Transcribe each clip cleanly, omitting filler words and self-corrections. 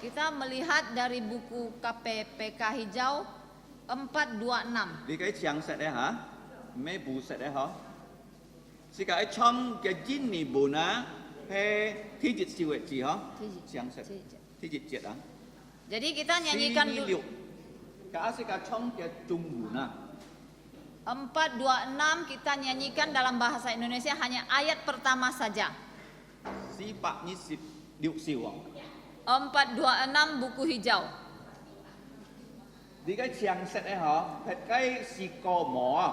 Kita melihat dari buku KPPK Hijau 426. Di cái trang sách đấy hả? Mấy bộ sách đấy hả? Thì cái trong cái chín này bộ na hay thi dịch siêu gì hả? Trang sách thi dịch chết à? Jadi kita nyanyikan dulu. Cái si cái trong cái trung bộ na. 426 kita nyanyikan dalam bahasa Indonesia hanya ayat pertama saja. Si Pak ni si điệu siêu à? 426 buku hijau. Di cái trang sách đấy hả? Cái si co mỏ à?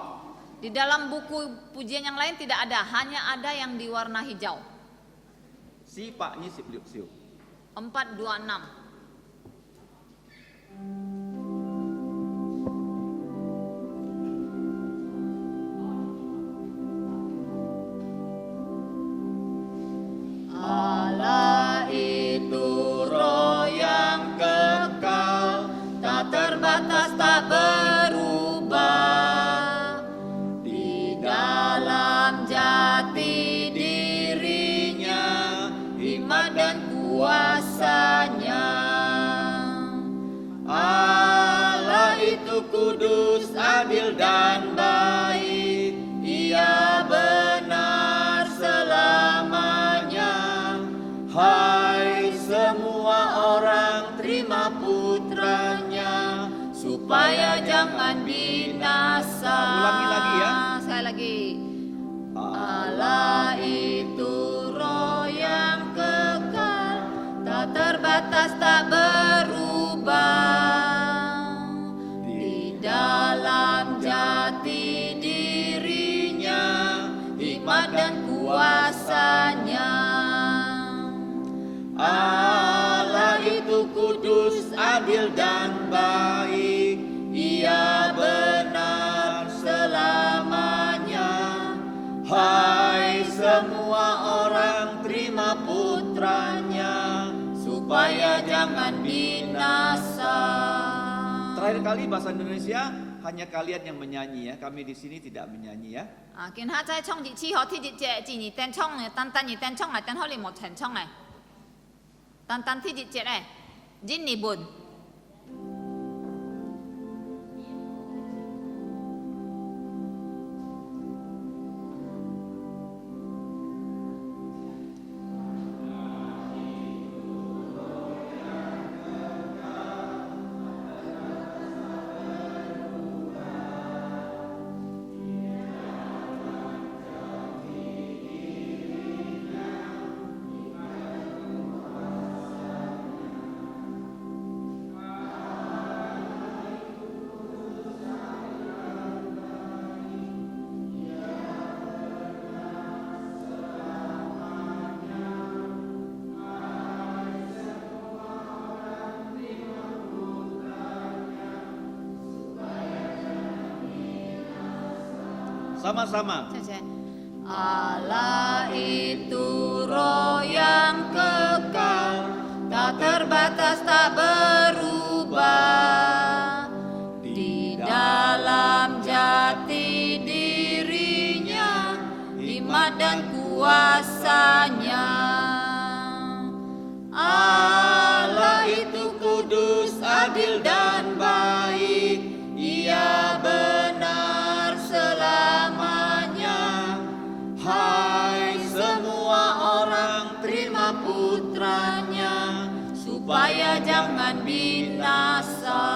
Di dalam buku pujian yang lain tidak ada, hanya ada yang di warna hijau. Si Pak ni si điệu siêu. 426. Allah itu roh yang kekal, tak terbatas, tak berubah. Di dalam jati dirinya, hikmat dan kuasanya. Allah itu kudus, adil dan baik, Ia benar selamanya. Hai semua orang, terima putranya, supaya jangan binasa. Ulangi lagi ya. Sekali lagi. Allah itu roh yang kekal, tak terbatas, tak berubah. Di dalam jati dirinya, hikmat dan kuasanya. Allah itu kudus, adil dan baik, Ia benar selamanya. Hai semua orang, terima putranya, supaya jangan binasa. Terakhir kali bahasa Indonesia hanya kalian yang menyanyi ya. Kami di sini tidak menyanyi ya. 見下在唱日詩可天日節自然單唱嘅，單單日單唱嚟，單可你冇全唱嘅，單單天日節咧，真日本。Sama-sama. Allah itu roh yang kekal, tak terbatas, tak berubah. Di dalam jati dirinya, hikmat dan kuasanya. Allah itu kudus, adil dan baik, Ia benar selamanya. Hai semua orang, terima putranya, supaya jangan binasa.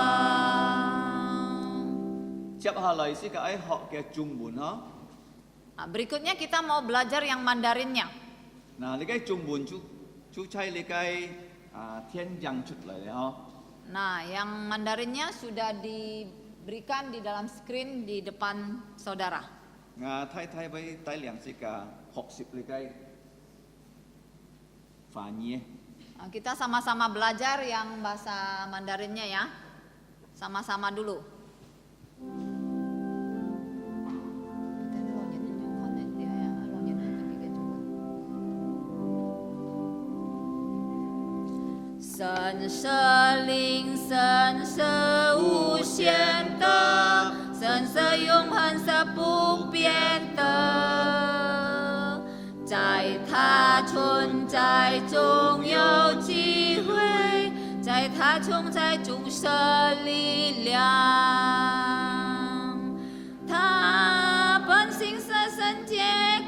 Chép hạ lời xin các ấy họ cái trung buồn hả? Berikutnya kita mau belajar yang Mandarinnya. Nah, lấy cái trung buồn chú chay lấy cái thiên yang chút lại hả? Nah, yang Mandarinnya sudah diberikan di dalam screen di depan saudara. Thay với tài liệu sẽ cả học习lấy cái phá nhé. Kita sama-sama belajar yang bahasa Mandarinnya ya. Sama-sama dulu. Sen se ling sen se无限的，生色永恒是不变的，在它存在中有机会，在他充载众生力量，他本性是圣洁、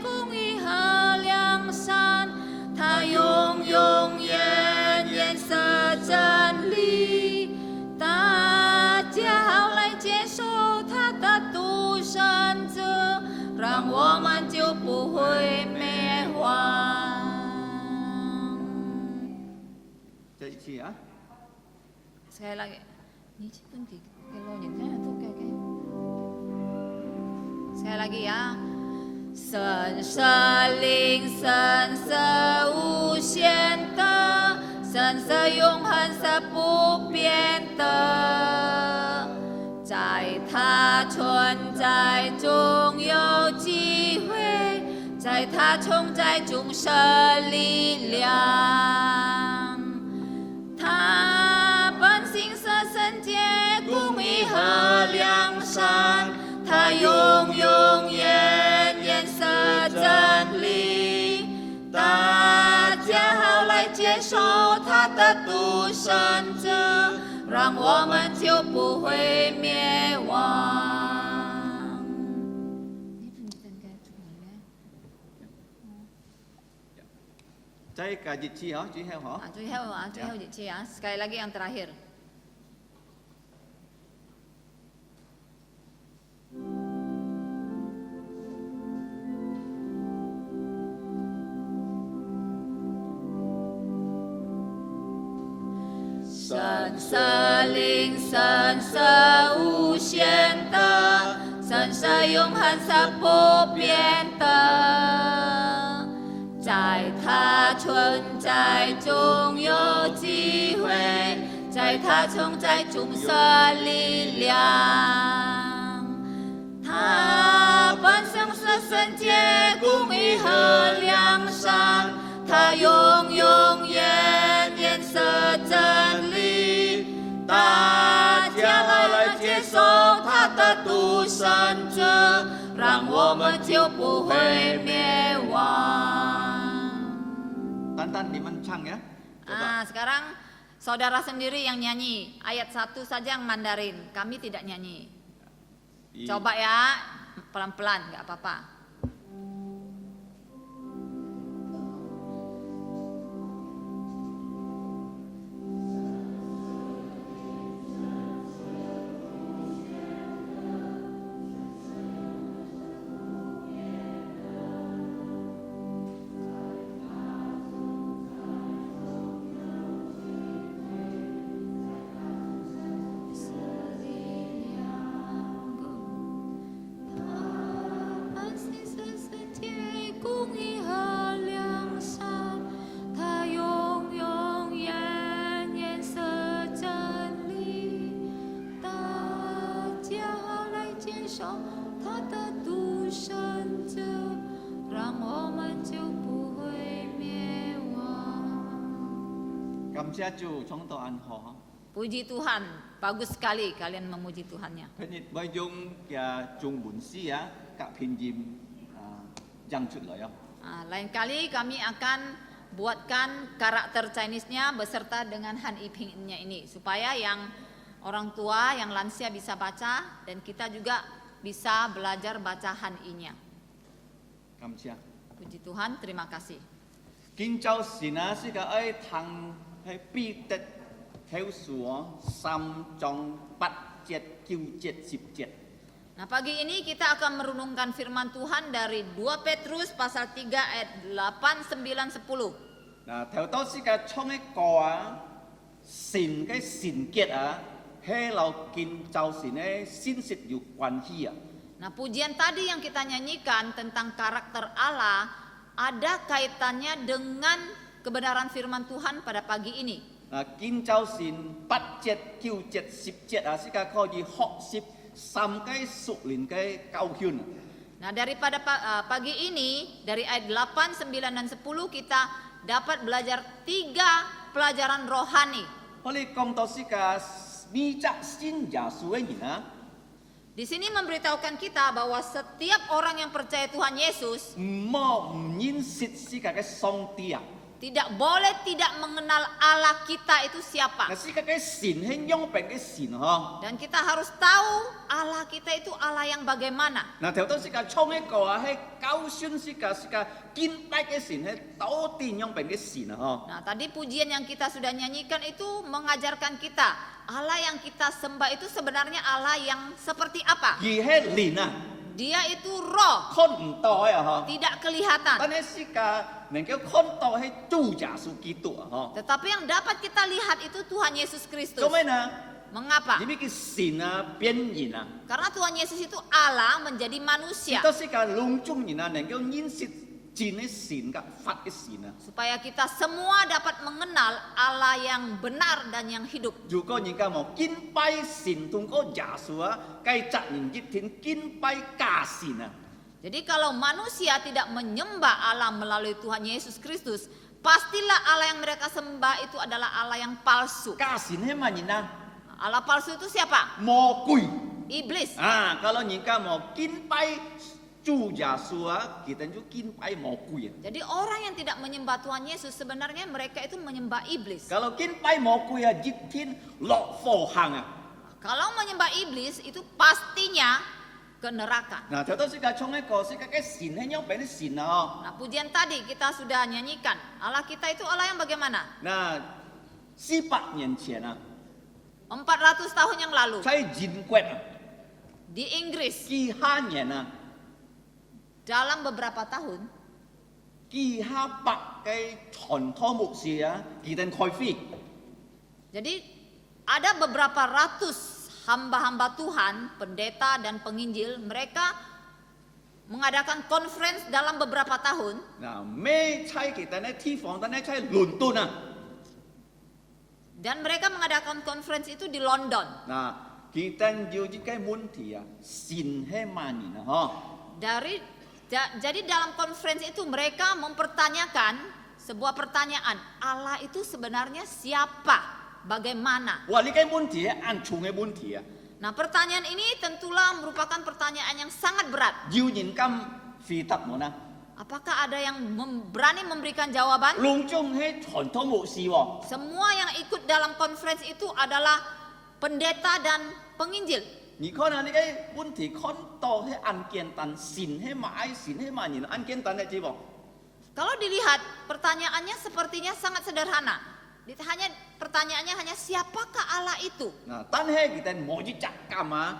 公义和良善，他永远是真理。大家好来接受他的独生子，让我们就不会灭亡。这一次啊， Sekali lagi. Ni pun kalau ni kan tu kayak. Sekali lagi ya. 神是灵，神是无限的，神是永恒，是不变的。在他存在中有机会，在他存在中是力量。他本性是圣洁、公义和良善，他永远是真理。大家好来接受他的独生子，让我们就不会灭亡。 Saya kaji ci hả, chị heo hả? 最后一次ya. Sekali lagi yang terakhir.神是灵，神是无限的，神是永恒，是不变的。在他存在中有机会，在他存在中是力量。他本身是圣洁、公义和良善，他永远是真理。大家来接受他的独生子，让我们就不会灭亡。 Tantan dimencang ya. Sekarang saudara sendiri yang nyanyi ayat 1 saja yang Mandarin, kami tidak nyanyi. Coba ya, pelan-pelan, nggak apa-apa. Puji Tuhan, bagus sekali kalian memuji Tuhannya. Lain kali kami akan buatkan karakter Chinese-nya beserta dengan Han Iping-nya ini supaya yang orang tua, yang lansia bisa baca dan kita juga bisa belajar baca Han I-nya. Puji Tuhan, terima kasih. Hay bi tết theo số 3 trong 4 7 9 10 17. Nah, pagi ini kita akan merenungkan firman Tuhan dari 2 Petrus pasal 3 ayat 8, 9, 10. Nah, theo đó sẽ cái trong cái câu sin cái sin kiệt hay là kinh châu sin cái sin sit yu quan hi. Nah, pujian tadi yang kita nyanyikan tentang karakter Allah ada kaitannya dengan kebenaran firman Tuhan pada pagi ini. Kinh Châu Xin 8 7 9 10 17 sẽ có gì học sip sam cái sự linh cái cao hiun. Nah, daripada pagi ini dari ayat 8, 9 dan 10 kita dapat belajar 3 pelajaran rohani. Oleh kom tau sika bijak sin Yesus ini Di sini memberitahukan kita bahwa setiap orang yang percaya Tuhan Yesus mau nhìn sit sika cái song tia tidak boleh tidak mengenal Allah kita itu siapa. 那是个神，係樣病嘅神嗬。 Dan kita harus tahu Allah kita itu Allah yang bagaimana. 嗱，頭先是個創一個啊，係教訓是個敬拜嘅神，係到底樣病嘅神嗬。 Nah, tadi pujian yang kita sudah nyanyikan itu mengajarkan kita Allah yang kita sembah itu sebenarnya Allah yang seperti apa? 而係靈啊， Dia itu roh, 看唔到啊嗬。 tidak kelihatan. 但係是個能夠看到係主耶穌基督啊嗬。 Tetapi yang dapat kita lihat itu Tuhan Yesus Kristus. 做咩呢？ Mengapa? 因為佢神啊變人啊， Karena Tuhan Yesus itu Allah menjadi manusia. 都是個隆重人啊，能夠認識真嘅神嘅法嘅神啊。 Supaya kita semua dapat mengenal Allah yang benar dan yang hidup. 如果人家冇敬拜神，通過耶穌啊，繼責任一天敬拜假神啊。 Jadi kalau manusia tidak menyembah Allah melalui Tuhan Yesus Kristus, pastilah Allah yang mereka sembah itu adalah Allah yang palsu. 假神係乜人啊？ Allah palsu itu siapa? 魔鬼 Iblis. 啊！kalau 人家冇敬拜主耶穌啊，佢哋就敬拜魔鬼啊。 Jadi orang yang tidak menyembah Tuhan Yesus sebenarnya mereka itu menyembah iblis. kalau 敬拜魔鬼啊，一天落火坑啊！ Kalau menyembah iblis itu pastinya ke neraka. 嗱，頭先個唱一個是個神係樣病嘅神啊！ Nah, pujian tadi kita sudah nyanyikan. Allah kita itu Allah yang bagaimana? 嗱，400年前啊， 400 tahun yang lalu 在英國啊， di Inggris 幾下年啊， dalam beberapa tahun 幾下百嘅傳統牧師啊，佢哋開會。 jadi ada beberapa ratus hamba-hamba Tuhan, pendeta dan penginjil, mereka mengadakan conference dalam beberapa tahun. 嗱，咩差佢哋咧地方，但係在倫敦啊。 Dan mereka mengadakan conference itu di London. 嗱，佢哋要一個問題啊，神係乜人啊？嗬？ Jadi dalam conference itu mereka mempertanyakan sebuah pertanyaan, Allah itu sebenarnya siapa? Bagaimana? 哇！呢個問題係暗重嘅問題啊， Nah, pertanyaan ini tentulah merupakan pertanyaan yang sangat berat. 要人咁回答我啦。 Apakah ada yang berani memberikan jawaban? 隆重係傳統牧師喎， Semua yang ikut dalam conference itu adalah pendeta dan penginjil. 你看下呢個問題看到係暗簡單，神係乜神係乜人？暗簡單嘅知喎。 Kalau dilihat pertanyaannya sepertinya sangat sederhana. Pertanyaannya hanya siapakah Allah itu? 嗱，但係佢哋冇一隻咁啊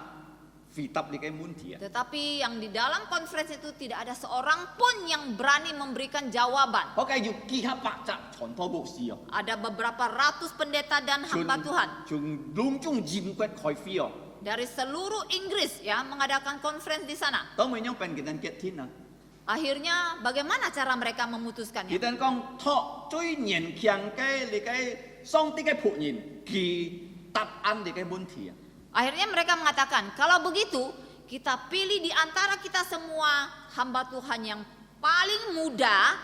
回答呢個問題啊。 Tetapi yang di dalam conference itu tidak ada seorang pun yang berani memberikan jawaban. 我計要幾下百隻傳統牧師哦， Ada beberapa ratus pendeta dan hamba Tuhan 從隆重英國開會哦， dari seluruh Inggris ya mengadakan conference di sana. 都冇樣俾佢哋決定啊。 Akhirnya bagaimana cara mereka memutuskannya? 佢哋講托最年輕嘅呢個上帝嘅僕人，佢答案呢個問題啊。 Akhirnya mereka mengatakan, kalau begitu kita pilih di antara kita semua hamba Tuhan yang paling muda,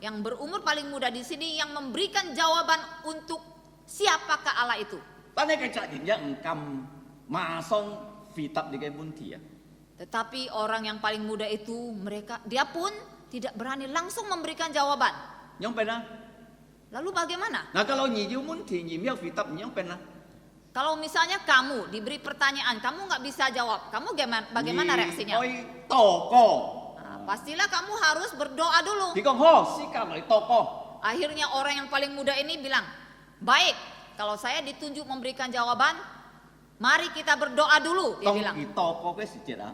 yang berumur paling muda di sini yang memberikan jawaban untuk siapakah Allah itu. 但係佢責任一唔敢馬上回答呢個問題啊。 Tetapi orang yang paling muda itu dia pun tidak berani langsung memberikan jawaban. 樣俾啦， Lalu bagaimana? 嗱，kalau 你要問題你唔要回答，樣俾啦。 Kalau misalnya kamu diberi pertanyaan, kamu nggak bisa jawab, kamu bagaimana reaksinya? 你可以禱告。 Nah, pastilah kamu harus berdoa dulu. 佢講好，時間嚟禱告。 Akhirnya orang yang paling muda ini bilang, baik, kalau saya ditunjuk memberikan jawaban, mari kita berdoa dulu, dia 當 bilang. 佢禱告嘅時節啊，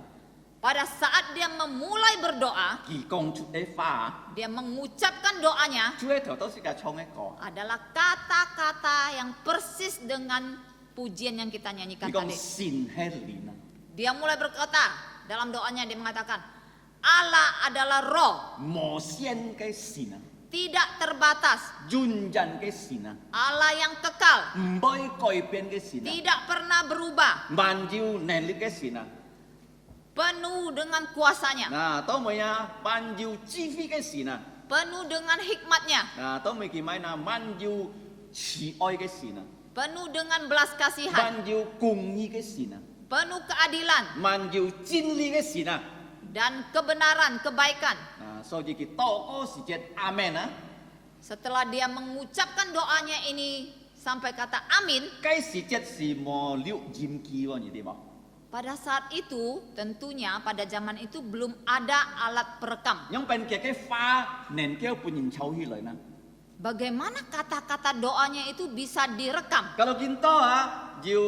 Pada saat dia memulai berdoa, 佢講出嘅話， dia mengucapkan doanya 主喺頭都是個創一個。 adalah kata-kata yang persis dengan pujian yang kita 佢 nyanyikan 講 tadi. 神係靈啊， Dia mulai berkata, dalam doanya dia mengatakan, Allah adalah roh, 無限嘅神啊， tidak terbatas, 完人嘅神啊， Allah yang kekal, 唔會改變嘅神啊， tidak pernah berubah, 萬有能力嘅神啊， penuh dengan kuasanya, 嗱，都未啊，萬有智慧嘅神啊， penuh dengan hikmatnya, 嗱，都未見埋嗱，萬有慈愛嘅神啊， penuh dengan belas kasihan, 萬有公義嘅神啊， penuh keadilan 萬有真理嘅神啊， dan kebenaran, kebaikan. 所以佢禱告時節，阿門啊， Setelah dia mengucapkan doanya ini sampai kata amin, 該時節是無錄音機喎，你哋冇？ pada saat itu tentunya pada zaman itu belum ada alat perekam. 因為嘅花能夠半人抽起來呢？ Bagaimana kata-kata doanya itu bisa direkam? Kalau kita要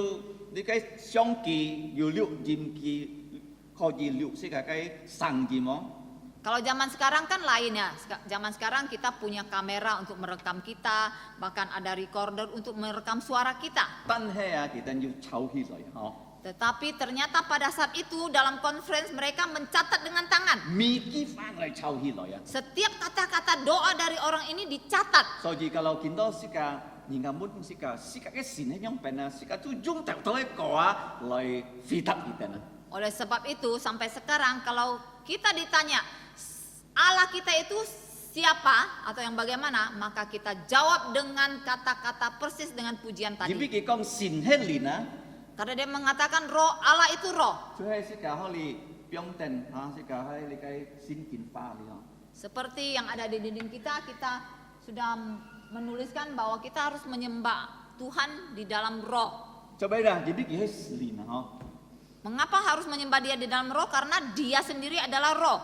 你嘅相機要錄音機，可以錄是嘅聲音喎。 Kalau zaman sekarang kan lain ya. Zaman sekarang kita punya kamera untuk merekam kita, bahkan ada recorder untuk merekam suara kita. 但係kita 要抽起來，嗬。 Tetapi ternyata pada saat itu dalam conference mereka mencatat dengan tangan. 咪機翻嚟抽起來啊！ Setiap kata-kata doa dari orang ini dicatat. 所以kalau kita sika nyingamun sika ke sini yang pernah sika tu jung tak tahu來 fitak kita na. Oleh sebab itu sampai sekarang kalau kita ditanya Allah kita itu siapa atau yang bagaimana, maka kita jawab dengan kata-kata persis dengan pujian tadi. Jadi kita sin helina. Karena dia mengatakan roh, Allah itu roh. Seperti yang ada di dinding kita sudah menuliskan bahwa kita harus menyembah Tuhan di dalam roh. Coba dah, jadi kita selina. Mengapa harus menyembah Dia di dalam roh? Karena Dia sendiri adalah roh.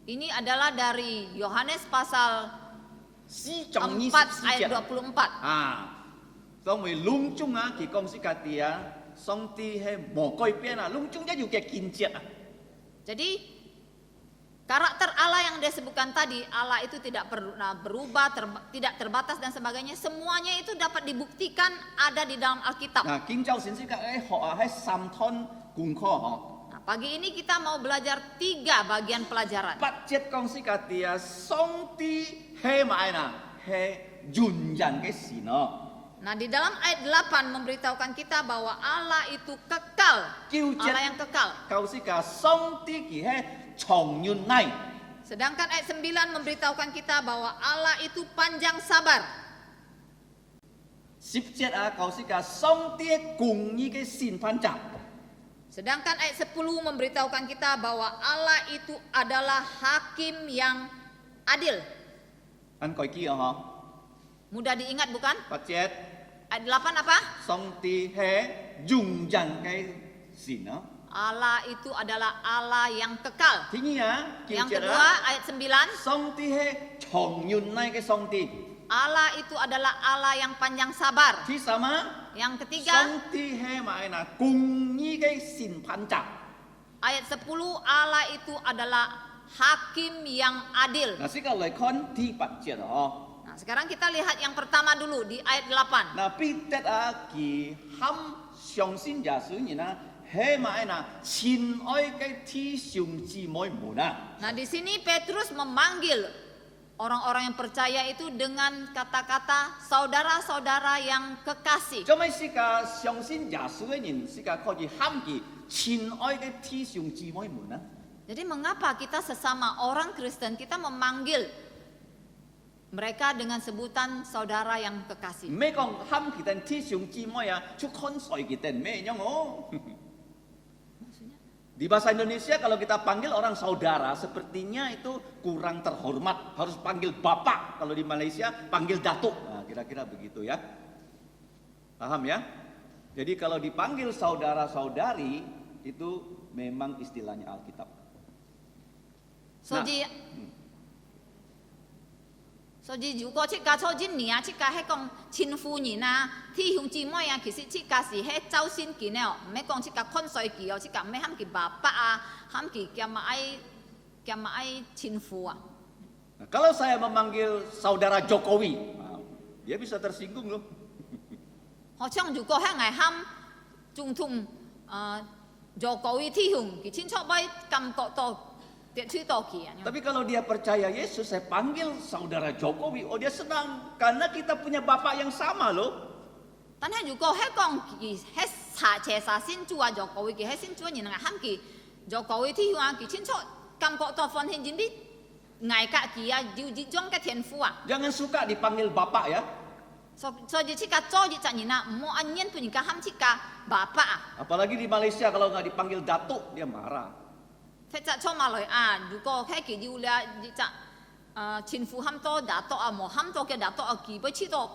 Ini adalah dari Yohanes pasal 4 ayat 24. Xong rồi lung chung thì con sẽ cả tia xong ti hay mỏ coi bên lung chung juga kian jet. Jadi karakter Allah yang dia sebutkan tadi, Allah itu tidak pernah berubah, tidak terbatas dan sebagainya, semuanya itu dapat dibuktikan ada di dalam Alkitab. Nah, King Châu Sin họ hay sam thon cùng kho họ. Pagi ini kita mau belajar 3 bagian pelajaran. Budget con sẽ cả tia xong ti hay mai na hay jun yang cái gì nó. Nah, di dalam ayat 8 memberitahukan kita bahwa Allah itu kekal. Allah yang kekal. Kau sẽ cả xong ti kỳ hay chong yun nai. Sedangkan ayat 9 memberitahukan kita bahwa Allah itu panjang sabar. 10 kau sẽ cả xong ti cùng như cái xin phan chạm. Sedangkan ayat 10 memberitahukan kita bahwa Allah itu adalah hakim yang adil. Anh coi kia hả? Mudah diingat bukan? Budget. Ayat 8 apa? Xong ti hay dùng dần cái gì nó. Allah itu adalah Allah yang kekal. Thứ nhì Yang kedua ayat 9. Xong ti hay chong yun nai cái xong ti. Allah itu adalah Allah yang panjang sabar. Thứ sama. Yang ketiga, xong ti hay mà là cùng như cái xin phan chạm. Ayat 10, Allah itu adalah hakim yang adil. Nah, sekarang lekon di budget oh. Nah, sekarang kita lihat yang pertama dulu di ayat 8. Nah, pitet ki ham xiong xin giả sử như na he mà na xin oi cái thi xiong chi moi mu na. Nah, di sini Petrus memanggil orang-orang yang percaya itu dengan kata-kata saudara-saudara yang kekasih. Cho mấy sika xiong xin giả sử nhìn sika có gì ham ki xin oi cái thi xiong chi moi mu na. Jadi mengapa kita sesama orang Kristen kita memanggil mereka dengan sebutan saudara yang kekasih? Mấy con ham kita thi xiong chi moi ya, chú con soi kita mấy nyong oh. Di bahasa Indonesia kalau kita panggil orang saudara sepertinya itu kurang terhormat. Harus panggil bapak. Kalau di Malaysia panggil datuk. Nah, kira-kira begitu ya. Paham ya? Jadi kalau dipanggil saudara-saudari itu memang istilahnya Alkitab. Soji, soji如果这家初今年啊，这家迄讲亲夫人啊，弟兄姊妹啊，其實這家是迄走先見哦，唔係講這家困水記哦，這家唔係喊佢爸爸啊，喊佢叫嘛愛親夫啊。Nah, kalau saya memanggil saudara Jokowi, nah, dia bisa tersinggung loh. 好像如果係嗌喊總統Jokowi弟兄，佢清楚咪感覺到。Tapi kalau dia percaya Yesus, saya panggil saudara Jokowi, oh dia senang karena kita punya bapak yang sama loh. Tapi kalau dia bilang kita先主啊 Jokowi 佢係先主人喊佢 Jokowi ที่話佢清楚感覺到奉獻啲愛家佢啊要這種嘅天賦啊。 Jangan suka dipanggil bapak ya. So jadi jika jadi janina mau anjen punya ham jika bapak. Apalagi di Malaysia kalau nggak dipanggil datuk dia marah. 佢就衝埋嚟啊！如果佢佢要咧，就前夫冚多打多啊，冇冚多嘅打多啊，幾不知道，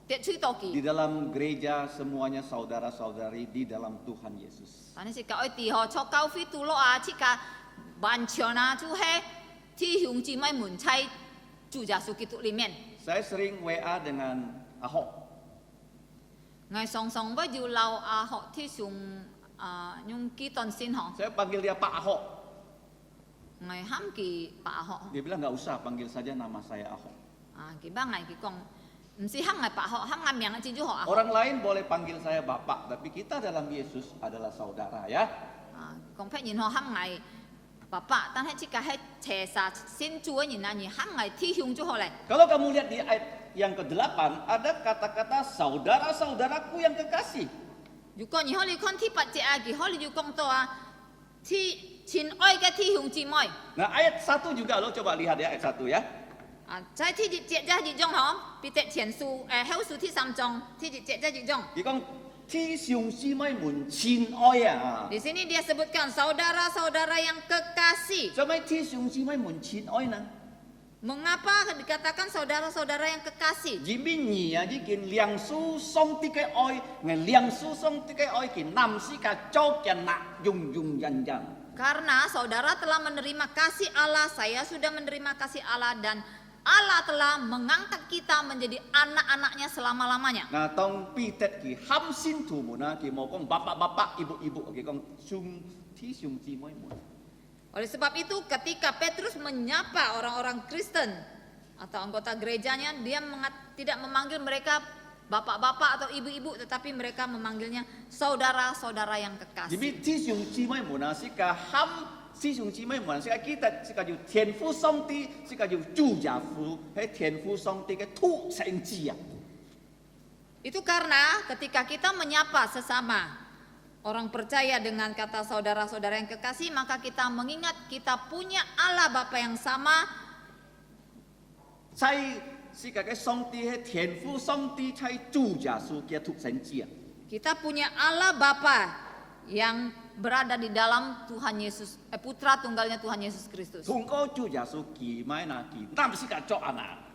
跌出多 Di 幾。 dalam gereja semuanya saudara-saudari di dalam Tuhan Yesus. 反正是教一啲嗬，坐教會度落啊，即個完全啊，就係弟兄姊妹們在主耶穌基督裏面。 Saya sering WA dengan Ahok. 我常常不要留啊學弟兄用幾段先嗬， Saya panggil dia Pak Ahok. 我喊佢白學 Dia bilang nggak usah, panggil saja nama saya Ahok. 啊，佢幫我佢講，唔是喊我白學，喊我名啊，至少學啊。 Orang lain boleh panggil saya Bapak, tapi kita dalam Yesus adalah saudara ya. 啊，講譬如我喊我爸爸，但係即個係斜殺先做嘅人啊，而喊我弟兄就好咧。 Kalau kamu lihat di ayat yang ke-8, ada kata-kata saudara-saudaraku yang kekasih. 如果你可以看第八節啊，佢可以要講到啊，親愛嘅弟兄姊妹。 Nah ayat 1 juga lo coba lihat ya ayat 1 ya. 啊，在第一節就係呢種嗬，彼得前書後書第3章，第一節就係呢種。 Dia bilang, "Ti siung si mai mun chin oi ya." Di sini dia sebutkan saudara-saudara yang kekasih. Coba ti siung si mai mun chin oi na. Mengapa dikatakan saudara-saudara yang kekasih? Jimi ni ya di kin liang su song ti kai oi, ngai liang su song ti kai oi kin nam si ka chok yan na yung yan yan. Karena saudara telah menerima kasih Allah, saya sudah menerima kasih Allah, dan Allah telah mengangkat kita menjadi anak-anaknya selama-lamanya. Nah tong pi tet ki ham sin tu mu na ki mo kong bapak-bapak ibu-ibu ki kong sung ti siung si mai mun. Oleh sebab itu ketika Petrus menyapa orang-orang Kristen atau anggota gerejanya, dia tidak memanggil mereka bapak-bapak atau ibu-ibu, tetapi mereka memanggilnya saudara-saudara yang kekasih. Jimi ti siung si mai mun na si ka ham si siung si mai mun si ka kita si ka ju tian fu song ti si ka ju ju ya fu he tian fu song ti ke tu sen ji ya. Itu karena ketika kita menyapa sesama orang percaya dengan kata saudara-saudara yang kekasih, maka kita mengingat kita punya Allah Bapa yang sama. 在是个个上帝迄天父上帝在主耶稣嘅独生子啊， Kita punya Allah Bapa yang berada di dalam Tuhan Yesus, Putra tunggalnya Tuhan Yesus Kristus. 通過主耶穌記買那記，南是個作阿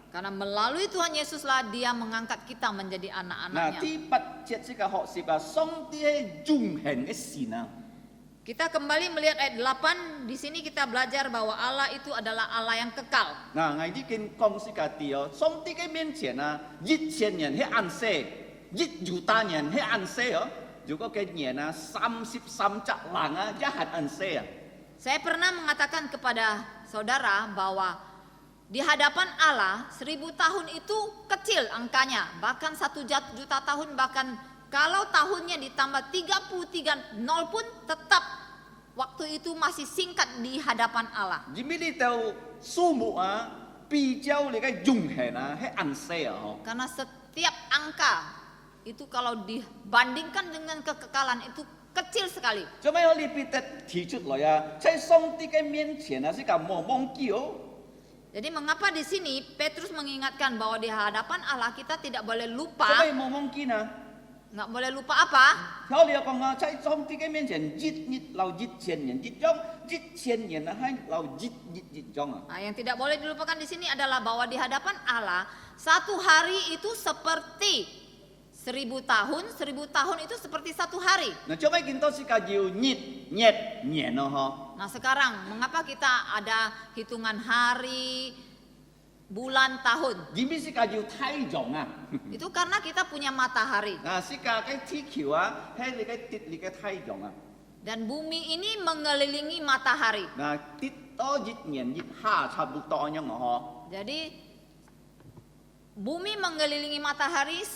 Karena melalui Tuhan Yesuslah Dia mengangkat kita menjadi 嗱 anak-anaknya. 第八節是個學習啊，上帝係永恆嘅神啊， Kita kembali melihat ayat 8. Di sini kita belajar bahwa Allah itu adalah Allah yang kekal. 嗱我啲見講是個啲哦，上帝嘅面前啊，1000年係安息，1 年係安息哦，如果嘅年啊33隻人啊，一係安息啊。 Saya pernah mengatakan kepada saudara bahwa di hadapan Allah 1000 tahun itu kecil angkanya, bahkan 1 juta tahun, bahkan kalau tahunnya ditambah 33 nol pun tetap waktu itu masih singkat di hadapan Allah. 而呢度數目啊，比較你嘅永恆啊，係安息啊，嗬。 Karena setiap angka itu kalau dibandingkan dengan kekekalan itu kecil sekali. 做咩我呢邊得提出來啊？在上帝嘅面前啊，是個冇忘記哦。 Jadi mengapa di sini Petrus mengingatkan bahwa di hadapan Allah kita tidak boleh 做 lupa, 咩冇忘記呢？ nggak boleh lupa apa? 我哋又講啊，在上帝嘅面前，日留1000年，1章1000年啊，係留1章啊。 Nah, yang tidak boleh dilupakan di sini adalah bahwa di hadapan Allah satu hari itu seperti 1000 tahun, 1000 tahun itu seperti satu hari. 嗱，做咩見到是個要年咯，嗬？ Nah sekarang mengapa kita ada hitungan hari, bulan, tahun? 而邊是個要太陽啊？ Itu karena kita punya matahari 嗱，是個嘅天橋啊，係你嘅跌你嘅太陽啊。 dan bumi ini mengelilingi matahari. 嗱，跌多1年1下差不多樣啊，嗬。 Jadi bumi mengelilingi matahari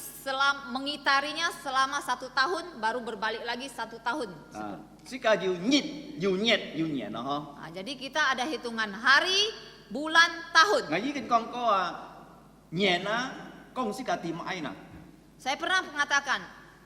mengitarinya selama 1 tahun, baru berbalik lagi 1 tahun. 啊，是個要年咯，嗬。 Nah, jadi kita ada hitungan hari, bulan, tahun. 我已經講過啊，年啊，講是個點愛呐？ Saya pernah mengatakan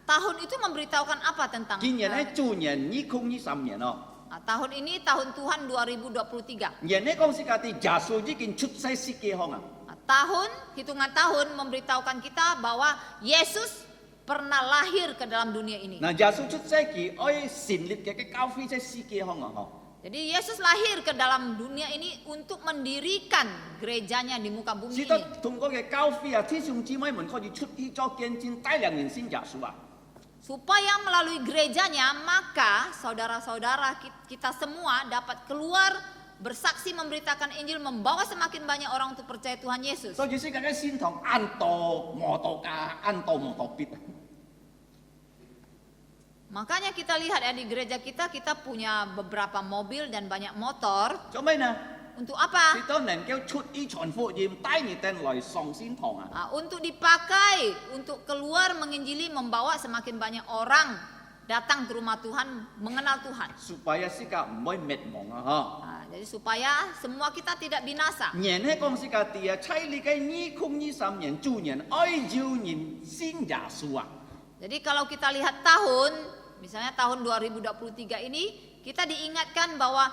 tahun itu memberitahukan apa tentang 今年係豬年2023年咯。 Nah, tahun ini tahun Tuhan 2023. 年咧講是個啲耶穌已經出世世界行啊。 Nah, tahun, hitungan tahun memberitahukan kita bahwa Yesus pernah lahir ke dalam dunia ini. 嗱，耶穌出世佢愛成立嘅教會在世界行啊，嗬。Jadi Yesus lahir ke dalam dunia ini untuk mendirikan gerejanya di muka bumi 使 ini. 得通過嘅教會啊，弟兄姊妹們可以出去做見證，帶領人信耶穌啊。 Supaya melalui gerejanya maka saudara-saudara kita semua dapat keluar bersaksi memberitakan Injil, membawa semakin banyak orang untuk percaya Tuhan Yesus. 所以世界嘅先堂按道磨道架，按道磨道必。 Makanya kita lihat ya di gereja kita punya beberapa mobil dan banyak motor. 做咩呢？ Untuk 使 apa? 到能夠出去傳福音，帶你哋來上先堂啊！ Untuk dipakai, untuk keluar menginjili, membawa semakin banyak orang datang ke rumah Tuhan, mengenal Tuhan. supaya 世界唔會滅亡啊！ Jadi supaya semua kita tidak binasa. 嗬，年係講世界啲啊，猜你嘅2023年主年愛照人信耶穌啊！ Jadi kalau kita lihat tahun, misalnya tahun 2023 ini, kita diingatkan bahwa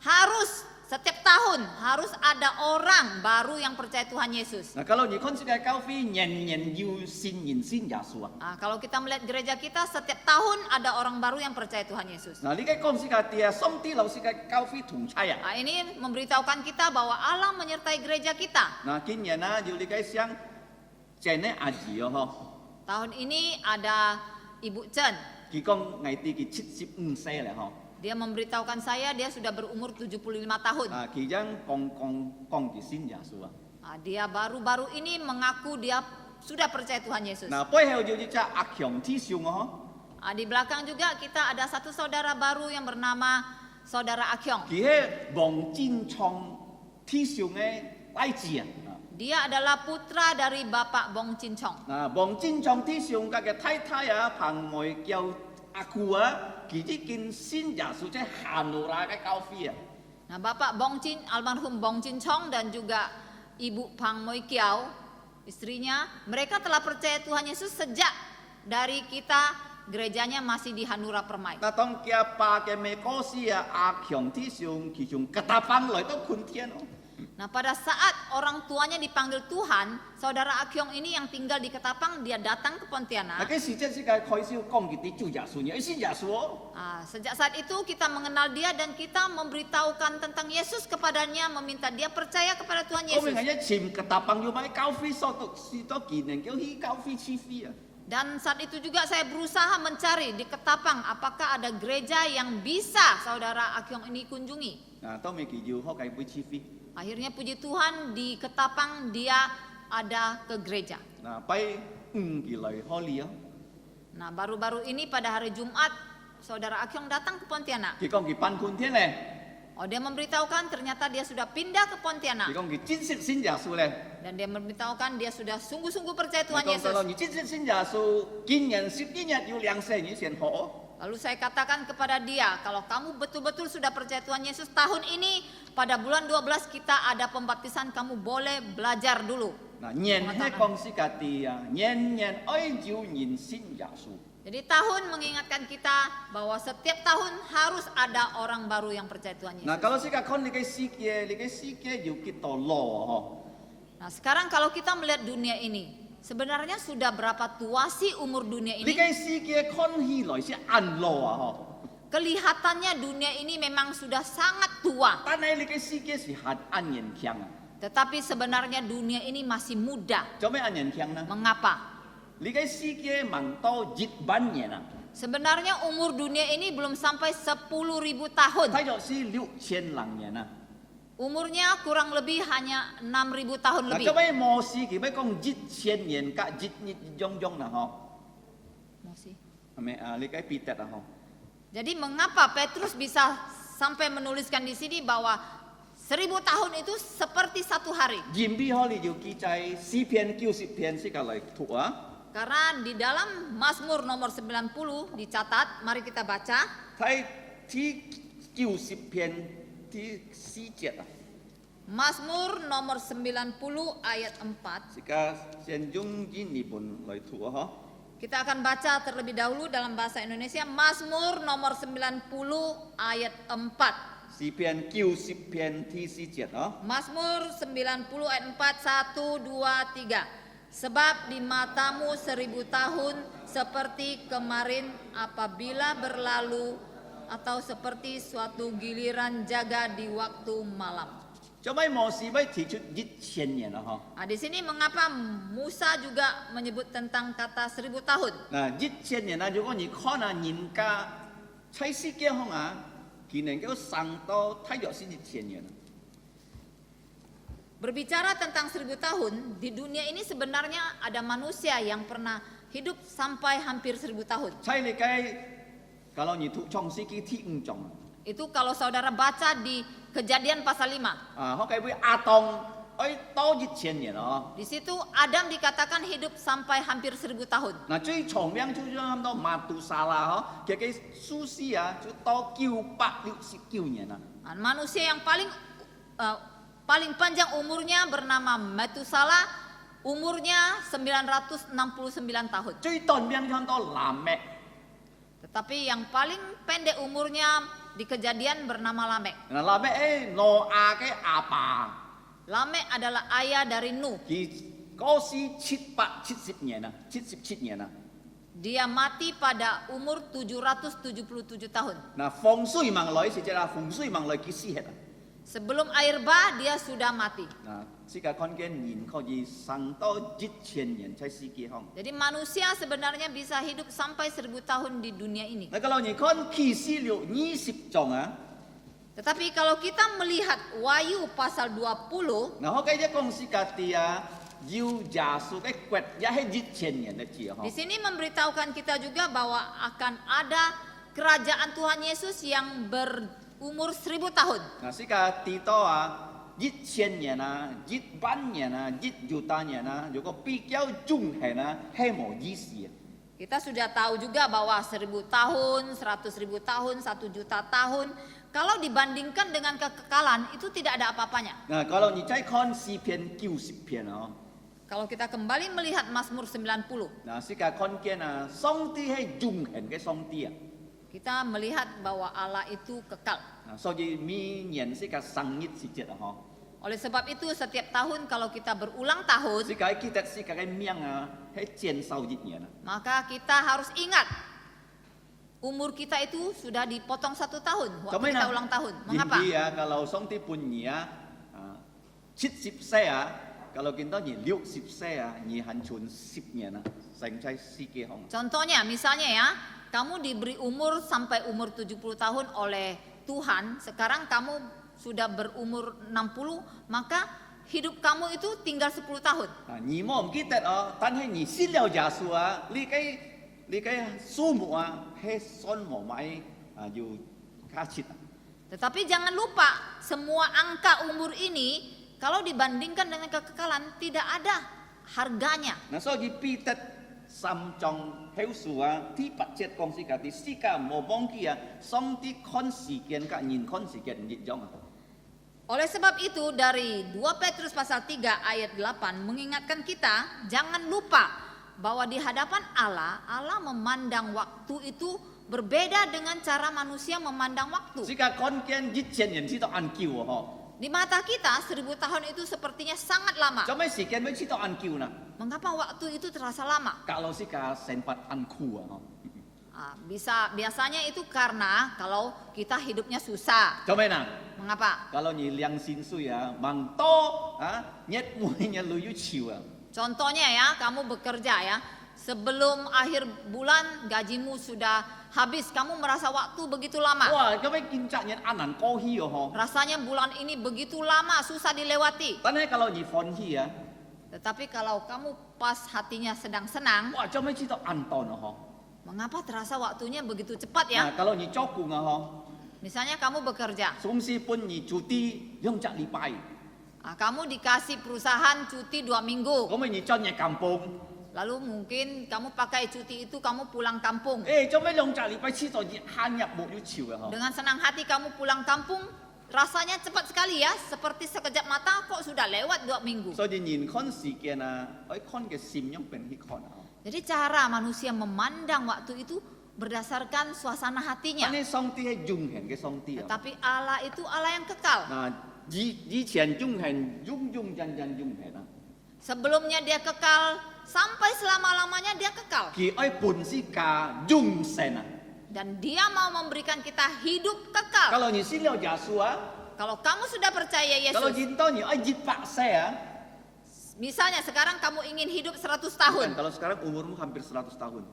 harus setiap tahun harus ada orang baru yang percaya Tuhan Yesus. 嗱，kalau 你看世界教會，人人要信耶穌啊！ Kalau kita melihat gereja kita, setiap tahun ada orang baru yang percaya Tuhan Yesus. 嗱，你嘅講世界啲啊，上帝留世界教會同差啊！ Ini memberitahukan kita bahwa Allah menyertai gereja kita. 嗱，今年啊，要你嘅想正呢阿姨哦， Tahun ini ada Ibu Chen. 嗬，佢講藝啲佢75歲啦，嗬， Dia memberitahukan saya dia sudah berumur 75 tahun. 啊，佢將講佢信耶穌啊！ Dia baru-baru ini mengaku dia sudah percaya Tuhan Yesus. 嗱，背後就一隻阿強弟兄哦， Di belakang juga kita ada satu saudara baru yang bernama Saudara Akyong. 佢係黃金創弟兄嘅兒子啊！ Dia adalah putra dari Bapak Bong Chin Chong. 嗱，黃金創弟兄嘅太太啊，彭梅叫阿姑啊，佢已經信耶穌即係韓路拉嘅教會啊！ Nah, Bapak Bong Chin, almarhum Bong Chin Chong dan juga Ibu Pang Moi Kiau, istrinya, mereka telah percaya Tuhan Yesus sejak dari kita gerejanya masih di Hanura Permai. 嗱，當佢阿爸嘅美國師啊，阿強弟兄，佢從吉打邦來到昆天哦。 Nah, pada saat orang tuanya dipanggil Tuhan, saudara Akyong ini yang tinggal di Ketapang, dia datang ke 嗱， Pontianak. 嘅時節世界開始講佢哋做耶穌，你信耶穌哦。 Sejak saat itu kita mengenal dia dan kita memberitahukan tentang Yesus kepadanya, meminta dia percaya kepada Tuhan 我明 Yesus. 係一前吉打邦要買教會所讀士多技能，叫去教會黐飛啊！ Dan saat itu juga saya berusaha mencari di Ketapang apakah ada gereja yang bisa saudara Akyong ini kunjungi. 嗱，當尾佢要開教會黐飛。 Akhirnya puji Tuhan di Ketapang dia ada ke gereja. 嗱，拜佢來開理哦。 Nah, baru-baru ini pada hari Jumat saudara Akyong datang ke Pontianak. 佢講佢搬昆天咧， Dia memberitahukan ternyata dia sudah pindah ke 佢 Pontianak 講佢真實信耶穌咧。 dan dia memberitahukan dia sudah sungguh-sungguh percaya 佢 Tuhan 講 Yesus. 到你真實信耶穌，見人10幾日要兩世，你先好哦。 Lalu saya katakan kepada dia, kalau kamu betul-betul sudah percaya Tuhan Yesus, tahun ini pada bulan 12 kita ada pembaptisan, kamu boleh belajar dulu. 嗱，人係講世界啲啊，人人愛照人信耶穌。 Jadi tahun mengingatkan kita bahwa setiap tahun harus ada orang baru yang percaya Tuhan Yesus. 嗱，kalau 世界看你嘅世界，你嘅世界要幾多老啊？ Nah, sekarang kalau kita melihat dunia ini, sebenarnya sudah berapa tua sih umur dunia 你 ini? 嘅世界看起來是暗老啊！ Kelihatannya dunia ini memang sudah sangat tua, 但係你嘅世界是很暗年輕啊！ tetapi sebenarnya dunia ini masih muda. 做咩暗年輕呢？ Mengapa? 你嘅世界唔到100年啊！ Sebenarnya umur dunia ini belum sampai 10.000 tahun. 睇咗是6000年啊！ Umurnya kurang lebih hanya 6.000 tahun 嗱， lebih. 做咩摩西佢咩講1000年加1啦？嗬， Masih. 係咪啊？你嘅彼得啊？嗬， Jadi mengapa Petrus bisa sampai menuliskan di sini bahwa 1000 tahun itu seperti satu hari? 嚴必可你要記載詩篇90篇先嚟讀啊！ Karena di dalam Mazmur nomor 90 dicatat, mari kita baca. 睇ที่90篇ที่4節啊！ Mazmur nomor 90 ayat 4. 而家先用英文嚟讀啊！嗬。 Kita akan baca terlebih dahulu dalam bahasa Indonesia Mazmur nomor 90 ayat 4. 詩篇90篇ที่4節啊！ Mazmur 90 ayat 4, 1, 2, 3. Sebab di matamu 1000 tahun seperti kemarin apabila berlalu atau seperti suatu giliran jaga di waktu malam. 做咩摩西要提出1000年啊？嗬， Nah, di sini mengapa Musa juga menyebut tentang kata 1000 tahun? 嗱1000年啊，如果你看啊人家在世界上啊，佢能夠生到大約是1000年。 Berbicara tentang 1000 tahun, di dunia ini sebenarnya ada manusia yang pernah hidup sampai hampir 1000 tahun. 在你嘅，kalau 你讀創世記第5章 Itu kalau saudara baca di Kejadian pasal 5. 啊，佢計會亞當可以多1000年啊。 Di situ Adam dikatakan hidup sampai hampir 1000 tahun. 嗱最長命就差唔多馬杜沙啦，嗬，佢嘅蘇斯啊就多969年啊。 Nah, manusia yang paling panjang umurnya bernama Metusala, umurnya 969 tahun. 最短命差唔多南麥， Tetapi yang paling pendek umurnya di Kejadian bernama Lamek. 嗱南麥挪亞嘅阿爸， Lamek adalah ayah dari Nuh. 佢嗰時770年啊，77年啊。 Dia mati pada umur 777 tahun. 嗱風水問來是只啦，風水問來佢死hết啊。 Sebelum air bah dia sudah mati. 嗱，世界看見人可以生到1000年在世界上。 Jadi manusia sebenarnya bisa hidup sampai 1000 tahun di dunia ini. 嗱，kalau 你看啟示錄20章啊， Tetapi kalau kita melihat Wahyu pasal 20, 嗱，我記得講世界啲啊，要耶穌嘅國也係1000年嘅字啊， di sini memberitahukan kita juga bahwa akan ada kerajaan Tuhan Yesus yang berumur 1000 tahun. 嗱，世界啲多啊，1000年啊，10000年啊，1 juta年啊，如果比較中係啊，係冇意思啊。 Kita sudah tahu juga bahwa 1000 tahun, 100.000 tahun, 1 juta tahun, kalau dibandingkan dengan kekekalan itu tidak ada apa-apanya. 嗱，kalau 你再看詩篇90篇啊， Kalau kita kembali melihat Mazmur 90, 嗱，世界看見啊，上帝係永恆嘅上帝啊。 kita melihat bahwa Allah itu kekal. 嗱，所以每年世界生日時節啊，嗬， Oleh sebab itu setiap tahun kalau kita berulang tahun, 世界記得世界嘅命啊，係減少1年啊。 maka kita harus ingat umur kita itu sudah dipotong 1 tahun waktu kita ulang tahun. Mengapa? Hindi ah, kalau 上帝半年啊，70歲啊，kalau kita 你60歲啊，你還存10年啊，成在世界上。 Contohnya, misalnya ya, kamu diberi umur sampai umur 70 tahun oleh Tuhan, sekarang kamu sudah berumur 60, maka hidup kamu itu tinggal 10 tahun. 啊，你冇唔記得哦，但係你信了耶穌啊，你嘅數目啊，係算冇買啊要加切啊。 Tetapi jangan lupa, semua angka umur ini kalau dibandingkan dengan kekekalan tidak ada harganya. 嗱，所以彼得3章後書啊，第8節講世界啲世界冇忘記啊，上帝看時間กับ人看時間唔一樣啊。 Oleh sebab itu dari 2 Petrus pasal 3 ayat 8 mengingatkan kita jangan lupa bahwa di hadapan Allah, Allah memandang waktu itu berbeda dengan cara manusia memandang waktu. 世界看見1000年知道按叫啊，嗬。 Di mata kita 1000 tahun itu sepertinya sangat lama. 做咩時間會知道按叫呢？ Mengapa waktu itu terasa lama? Kalau sih sempat anku ah. Biasanya itu karena kalau kita hidupnya susah. Coba nang. Mengapa? Kalau ni liang sin su ya, mang to nyet muinya luyu chiu ah. Contohnya ya, kamu bekerja ya, sebelum akhir bulan gajimu sudah habis, kamu merasa waktu begitu lama. Wah, coba kincak nyet anan kohi oh. Rasanya bulan ini begitu lama, susah dilewati. Tapi kalau ni fon hi ya. Tetapi kalau kamu pas hatinya sedang senang, wah, coba cerita anton oh. Mengapa terasa waktunya begitu cepat ya? Nah, kalau ni cokung oh. Misalnya kamu bekerja, sumsi pun ni cuti yang cak lipai. Kamu dikasih perusahaan cuti 2 minggu. Kamu ni connya kampung. Lalu mungkin kamu pakai cuti itu kamu pulang kampung. Coba yang cak lipai cerita ni hanya mau yu chiu oh. Dengan senang hati kamu pulang kampung, rasanya cepat sekali ya, seperti sekejap mata kok sudah lewat 2 minggu. So di nhìn con sự kiện con cái sim yang pen hi con. Jadi cara manusia memandang waktu itu berdasarkan suasana hatinya. Ini song ti hai jung hen cái song ti. Tetapi Allah itu Allah yang kekal. Nah, di qian jung hen jung jan jung hen. Sebelumnya dia kekal, sampai selama-lamanya dia kekal. Ki ai pun si ka jung sen. Dan dia mau memberikan kita hidup kekal. Kalau ni sin liao Yesus ah, Kalau kamu sudah percaya kalau Yesus, jin tau ni ai jit pak saya. misalnya sekarang kamu ingin hidup 100 Bukan, tahun. kalau sekarang umurmu hampir 100 tahun.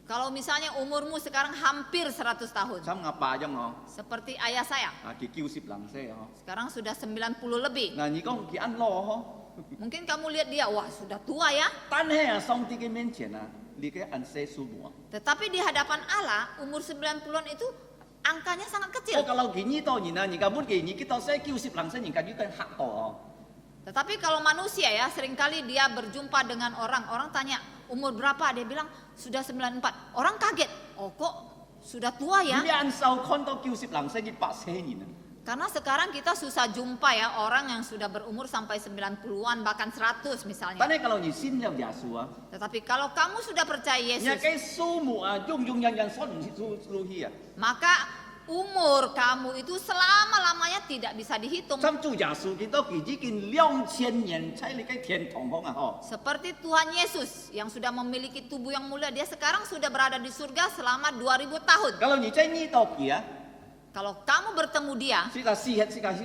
Kalau misalnya umurmu sekarang hampir 100 tahun. Sam ngapa aja mau? Seperti ayah saya, Kiki usip lang saya. sekarang sudah 90 lebih. Nah, ni kong ki an lo ho. Mungkin kamu lihat dia, wah sudah tua ya. 但係啊，上帝嘅面前啊，你嘅按世數目。 Tetapi di hadapan Allah, umur 90-an itu angkanya sangat 我 kecil. kalau gini tau ni na, ni kamu gini kita saya kiusip langsung ni kan juga hak tau. Tetapi kalau manusia ya, seringkali dia berjumpa dengan orang, orang tanya umur berapa, dia bilang sudah 94. Orang kaget, oh kok sudah tua ya? 你按手看到kiusip langsung ni pak saya ni na. Karena sekarang kita susah jumpa ya orang yang sudah berumur sampai 90-an bahkan 100 misalnya. 但係kalau你信了耶穌啊， Tetapi kalau kamu sudah percaya 你 Yesus, 嘅數目啊，用人所唔數去啊。 maka umur kamu itu selama-lamanya tidak bisa dihitung. 參主耶穌見到佢已經2000年喺你嘅天堂空啊，嗬。 Seperti Tuhan Yesus yang sudah memiliki tubuh yang mulia, dia sekarang sudah berada di surga selama 2000 tahun. kalau你在呢度佢啊， Kalau kamu bertemu dia, 是個是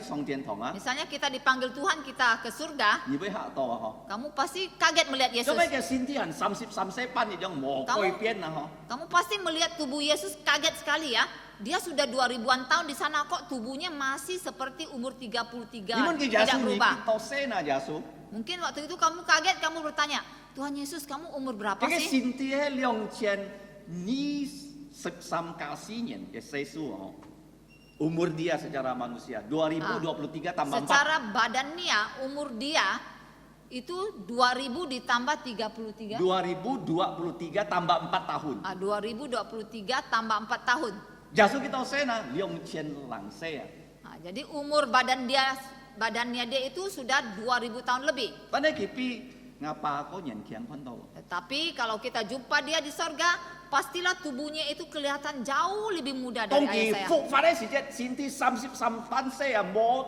上天堂啊， misalnya kita dipanggil Tuhan, kita ke surga, 你會嚇到啊，嗬。 kamu pasti kaget melihat 做 Yesus. 咩嘅先啲人33班呢種魔改變啊，嗬？ Kamu pasti melihat tubuh Yesus kaget sekali ya. Dia sudah 2000-an tahun di sana kok tubuhnya masih seperti umur 33, 你們嘅耶 tidak 穌你 berubah. 見到先啊，耶穌。 Mungkin waktu itu kamu kaget, kamu bertanya, Tuhan Yesus kamu umur berapa 佢嘅 sih? 先啲係2023 kasih年嘅世數哦。umur dia secara manusia 2023 tambah 4. Secara badannya umur dia itu 2000 ditambah 33. 2023 tambah 4 tahun. 2023 tambah 4 tahun. Yesus kita sana 2000lang saya. Jadi umur badannya dia itu sudah 2000 tahun lebih. Tapi kipi ngapa kau nyankian pun tahu. Tetapi kalau kita jumpa dia di sorga, pastilah tubuhnya itu kelihatan jauh lebih muda dari 當 ayah 佢 saya. 復活嘅時節，先啲33班些啊，冇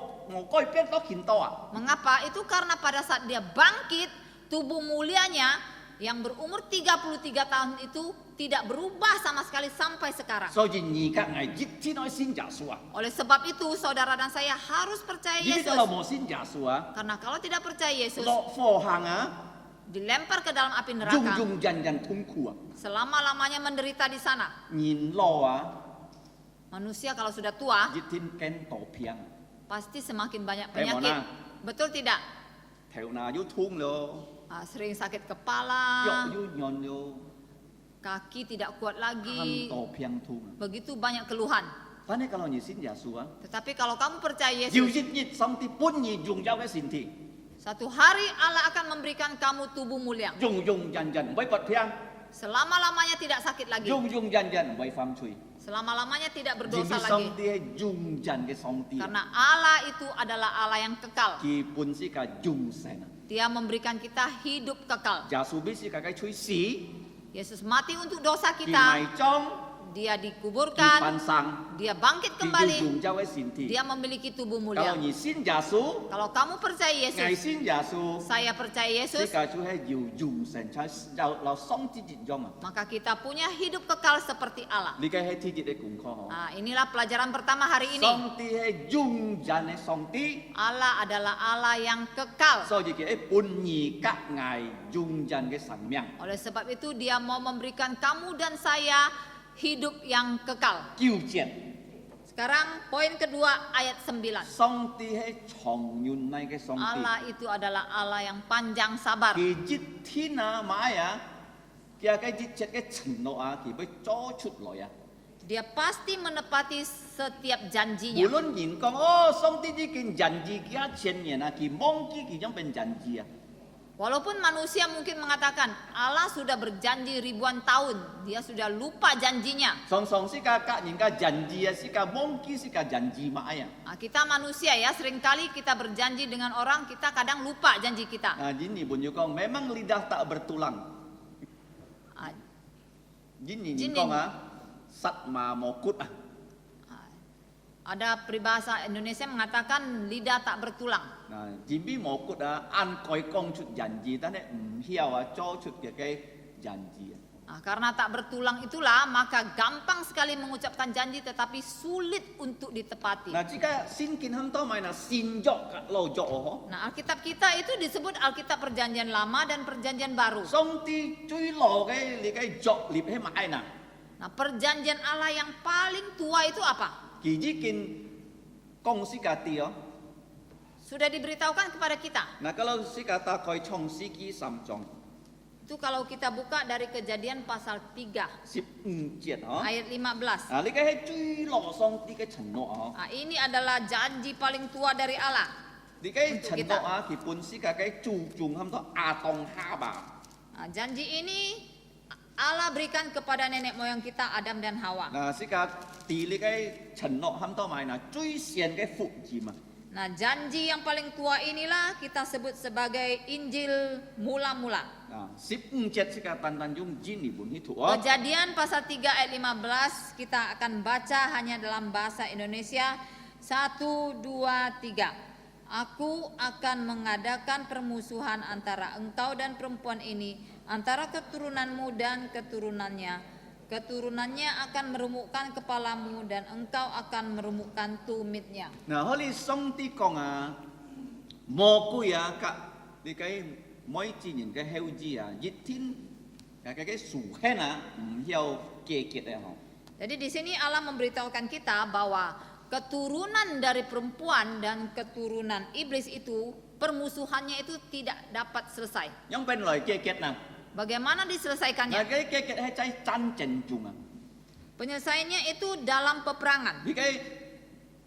改變到見到啊。 Mengapa? Itu karena pada saat dia bangkit, tubuh mulianya yang berumur 33 tahun itu tidak berubah sama sekali sampai sekarang. 所以而家係熱天愛先耶穌啊。 Oleh sebab itu, saudara dan saya harus percaya 呢啲 Yesus. 就冇先耶穌啊， Karena kalau tidak percaya Yesus, 落火行啊， dilempar ke dalam api 用 neraka, 人痛苦啊， selama-lamanya menderita di sana. 年老啊， Manusia kalau sudah tua, 熱天驚到平， pasti semakin banyak Eh, penyakit. Mona. Betul tidak? 頭拿要痛咯， Sering sakit 腳 kepala, 要軟咯， kaki tidak kuat 行 lagi, 到平痛啊。 begitu banyak keluhan. 但係kalau 你先耶穌啊， Tetapi kalau kamu percaya 要 Yesus, 熱上帝本意擁有嘅身體， satu hari Allah akan memberikan kamu tubuh mulia. 用人唔會拔平， Selama-lamanya tidak sakit lagi. 用人唔會犯罪。 Selama-lamanya tidak 因為 berdosa 上 lagi. 帝係用人嘅上帝啊， Karena Allah itu adalah Allah yang kekal. 佢本是個用神啊。 Dia memberikan kita hidup kekal. 耶穌必是個嘅吹死， Yesus mati untuk dosa 佢 kita. 埋葬， Dia 佢 dikuburkan. 翻生， Dia bangkit 佢要 kembali. 用有嘅身體。 Dia memiliki tubuh Kalau mulia. 你信耶穌， Kalau kamu percaya 愛 Yesus, 信耶穌， saya percaya 呢 Yesus, 個就係要用神，才有上帝一樣啊。 maka kita punya hidup kekal seperti Allah. 呢個係天節嘅功課嗬。 Nah, inilah pelajaran pertama hari ini. 上帝係用人嘅上帝， Allah adalah Allah yang kekal. 所以佢係本意格愛用人嘅生命。 Oleh sebab itu dia mau memberikan kamu dan saya hidup yang kekal. 糾正， Sekarang poin kedua ayat 9. 上帝係長遠嚟嘅上帝。 Allah itu adalah Allah yang panjang sabar. 佢熱天啊買啊，佢嘅熱切嘅承諾啊，佢會做出來啊。 Dia pasti menepati setiap 無 janjinya. 論人講哦，上帝已經人字幾千年啊，佢忘記佢種เป็น人字啊。 Walaupun manusia mungkin mengatakan Allah sudah berjanji ribuan tahun, dia sudah lupa janjinya. 常常是個人家人字啊，是個忘記是個人字買啊。 Nah, kita manusia ya, seringkali kita berjanji dengan orang, kita kadang lupa janji kita. Ini pun juga memang lidah tak bertulang. Ah, Gini Gini. kong ah, satma mokut ah. Ada peribahasa Indonesia mengatakan lidah tak bertulang. Nah, jimbi mokut ah, an koi kong chut janji, tapi hiao ah, cho chut cái janji. Nah, karena tak bertulang itulah maka gampang sekali mengucapkan janji tetapi sulit untuk ditepati. 嗱，即個先見很多咪嗱善作老作哦， Nah, Alkitab kita itu disebut Alkitab Perjanjian Lama dan Perjanjian Baru. 上帝最老嘅你嘅作業係買嗱， Nah, Perjanjian Allah yang paling tua itu apa? 佢已經講斯格啲哦。 Sudah diberitahukan kepada kita. 嗱，嗰老斯格大概創世紀3章 Itu kalau kita buka dari Kejadian pasal 3 15節哦。 ayat 15. 啊，呢個係最老上帝嘅承諾哦。 Nah, ini adalah janji paling tua dari Allah. 呢個承諾啊，佢本斯格嘅注重很多亞當夏娃。 Nah, janji ini Allah berikan kepada nenek moyang kita Adam dan Hawa. 嗱，斯格啲呢個承諾很多咪嗱最善嘅福音啊。 Nah, janji yang paling tua inilah kita sebut sebagai Injil mula-mula. 啊，15節斯格單單用字嚟本呢圖啊。 Kejadian pasal 3 ayat 15 kita akan baca hanya dalam bahasa Indonesia. 1, 2, 3. Aku akan mengadakan permusuhan antara engkau dan perempuan ini, antara keturunanmu dan keturunannya. Keturunannya akan meremukkan kepalamu dan engkau akan meremukkan tumitnya. 嗱，好似上帝講啊，魔鬼啊，及你嘅每自然嘅後子啊，熱天嘅樹hen啊，唔要結結啊，嗬。 Jadi di sini Allah memberitahukan kita bahwa keturunan dari perempuan dan keturunan iblis itu permusuhannya itu tidak dapat selesai. 因為來結結嗱， Bagaimana 嗱 diselesaikannya? 嘅結結係在戰爭中啊， Penyelesaiannya itu dalam peperangan. 你嘅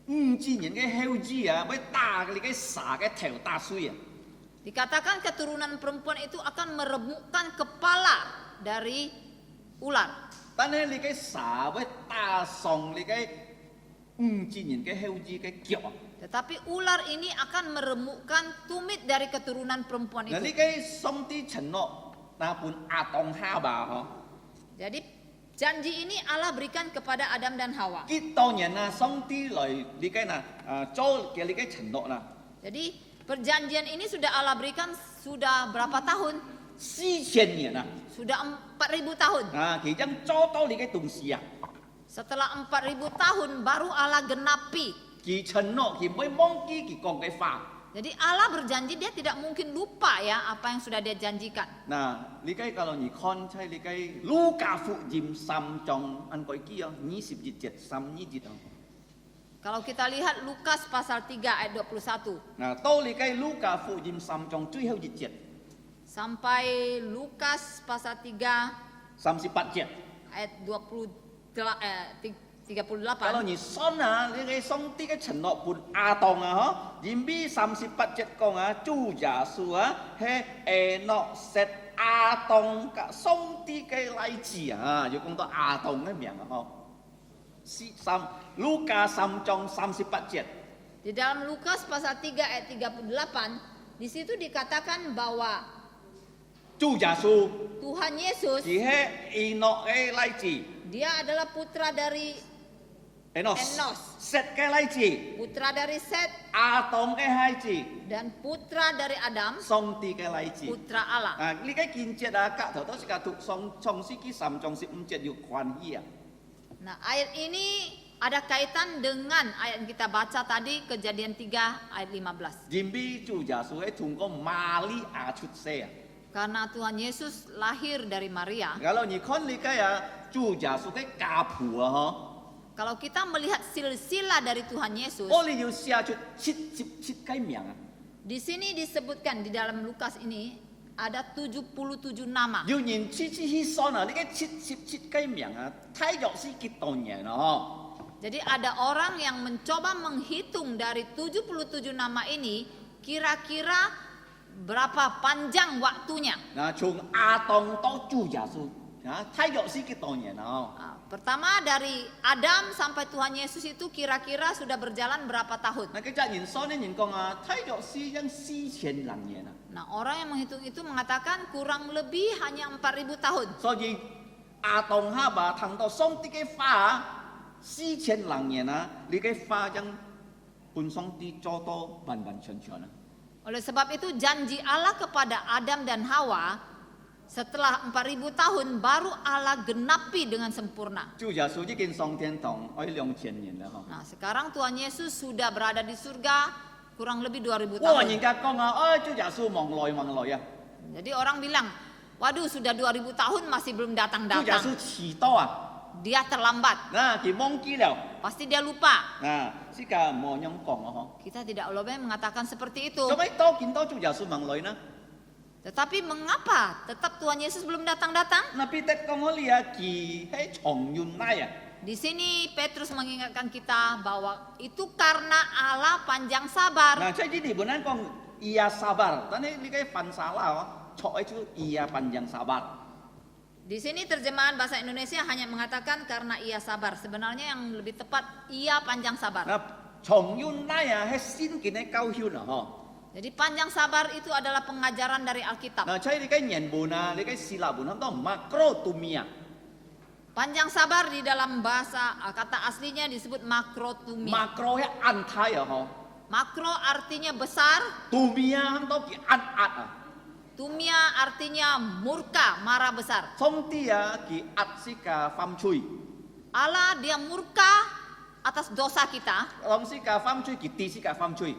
唔自然嘅後子啊，會打你嘅傻嘅頭打碎啊。 Dikatakan keturunan perempuan itu akan meremukkan kepala dari ular. 但係你嘅傻會打傷你嘅唔自然嘅後子嘅腳啊。 Tetapi ular ini akan meremukkan tumit dari keturunan perempuan 嗱， itu. 呢個上帝承諾那本亞當夏娃嗬。 Jadi janji ini Allah berikan kepada Adam dan Hawa. 幾多年啊，上帝來你嘅嗱做嘅你嘅承諾啦， Jadi perjanjian ini sudah Allah berikan sudah berapa tahun? 4000年啊， Sudah 4000 tahun. 啊，佢將做到你嘅東西啊， Setelah 4000 tahun baru Allah genapi. 佢承諾佢唔會忘記佢講嘅話。 Jadi Allah berjanji dia tidak mungkin lupa ya apa yang sudah dia janjikan. 嗱，你嘅kalau你看喺你嘅路加福音3章按佢記啊，21節32節啊， Kalau kita lihat Lukas pasal 3 ayat 21 嗱，到你嘅路加福音3章最後一節 sampai Lukas pasal 3 38節。 ayat 38. Kalau你信啊，你嘅上帝嘅承諾伴亞當啊，嗬，然之38節講啊，主耶穌啊，係諾設亞當嘅上帝嘅例子啊，要講到亞當嘅名啊，嗬。路加3章38節， Di dalam Lukas pasal 3 ayat 38 di situ dikatakan bahwa 主耶穌 Tuhan Yesus 是係諾嘅例子， dia adalah putra dari Enos. Set 嘅例子， putra dari Set 亞當嘅孩子， dan putra dari Adam 上帝嘅例子。 putra Allah. 啊！呢個見節啊，隔頭都是隔讀創世記3章15節有關係啊。 Nah, ayat ini ada kaitan dengan ayat yang kita baca tadi Kejadian 3 ayat 15. 然之主耶穌係通過瑪利亞出世啊。 Karena Tuhan Yesus lahir dari Maria. Kalau 你看你嘅啊，主耶穌嘅家譜啊， Kalau kita melihat silsilah dari Tuhan 嗬， Yesus, 我哋要寫出77個名啊， di sini disebutkan di dalam Lukas ini ada 77 nama. 要認次去算啊，呢個77個名啊，睇落是幾多年啊？ Jadi ada orang yang mencoba menghitung dari 77 nama ini kira-kira berapa panjang waktunya. 嗱，從亞當到主耶穌啊，睇落是幾多年啊？ Nah, pertama dari Adam sampai Tuhan Yesus itu kira-kira sudah berjalan berapa tahun. 嗱，佢責人算呢人講啊，睇落是因4000年啊。 Nah, orang yang menghitung itu mengatakan kurang lebih hanya 4000 tahun. 所以亞當夏娃談到上帝嘅話4000年啊，你嘅話因本上帝做到完完全全啊。 Oleh sebab itu janji Allah kepada Adam dan Hawa Setelah 4000 tahun baru Allah genapi dengan sempurna. 主耶穌已經上天堂，可以2000年啦，嗬。 Nah, sekarang Tuhan Yesus sudah berada di surga kurang lebih 2000 哇！ tahun. 人家講啊，主耶穌望來啊， Jadi orang bilang, waduh sudah 2000 tahun masih belum 主耶 datang-datang. 穌遲到啊， Dia terlambat. 嗱佢忘記了， Pasti dia lupa. 呢個冇樣講啊，嗬。 Kita tidak boleh mengatakan seperti itu. 做咩多見到主耶穌望來呢？ Tetapi mengapa tetap Tuhan Yesus belum datang-datang? 那彼得講我哋啊，佢喺長遠來啊， Di sini Petrus mengingatkan kita bahwa itu karena Allah panjang sabar. 嗱即係呢本人講ia sabar，但係呢個犯salah啊，錯喺處ia panjang sabar。 Di sini terjemahan bahasa Indonesia hanya mengatakan karena ia sabar. Sebenarnya yang lebih tepat ia panjang sabar. 嗱長遠來啊，係先見喺教訓啊，嗬。 Jadi panjang sabar itu adalah pengajaran dari Alkitab. 嗱，即係呢個原文啊，呢個希臘文都 makrotumia。 Panjang sabar di dalam bahasa kata aslinya disebut makrotumia. makro係安泰啊，嗬。 Makro artinya besar, tumia 都叫安壓啊。 tumia artinya murka, marah besar. 從啲啊，叫壓是個犯罪， Allah dia murka atas dosa kita. 當是個犯罪，叫啲是個犯罪。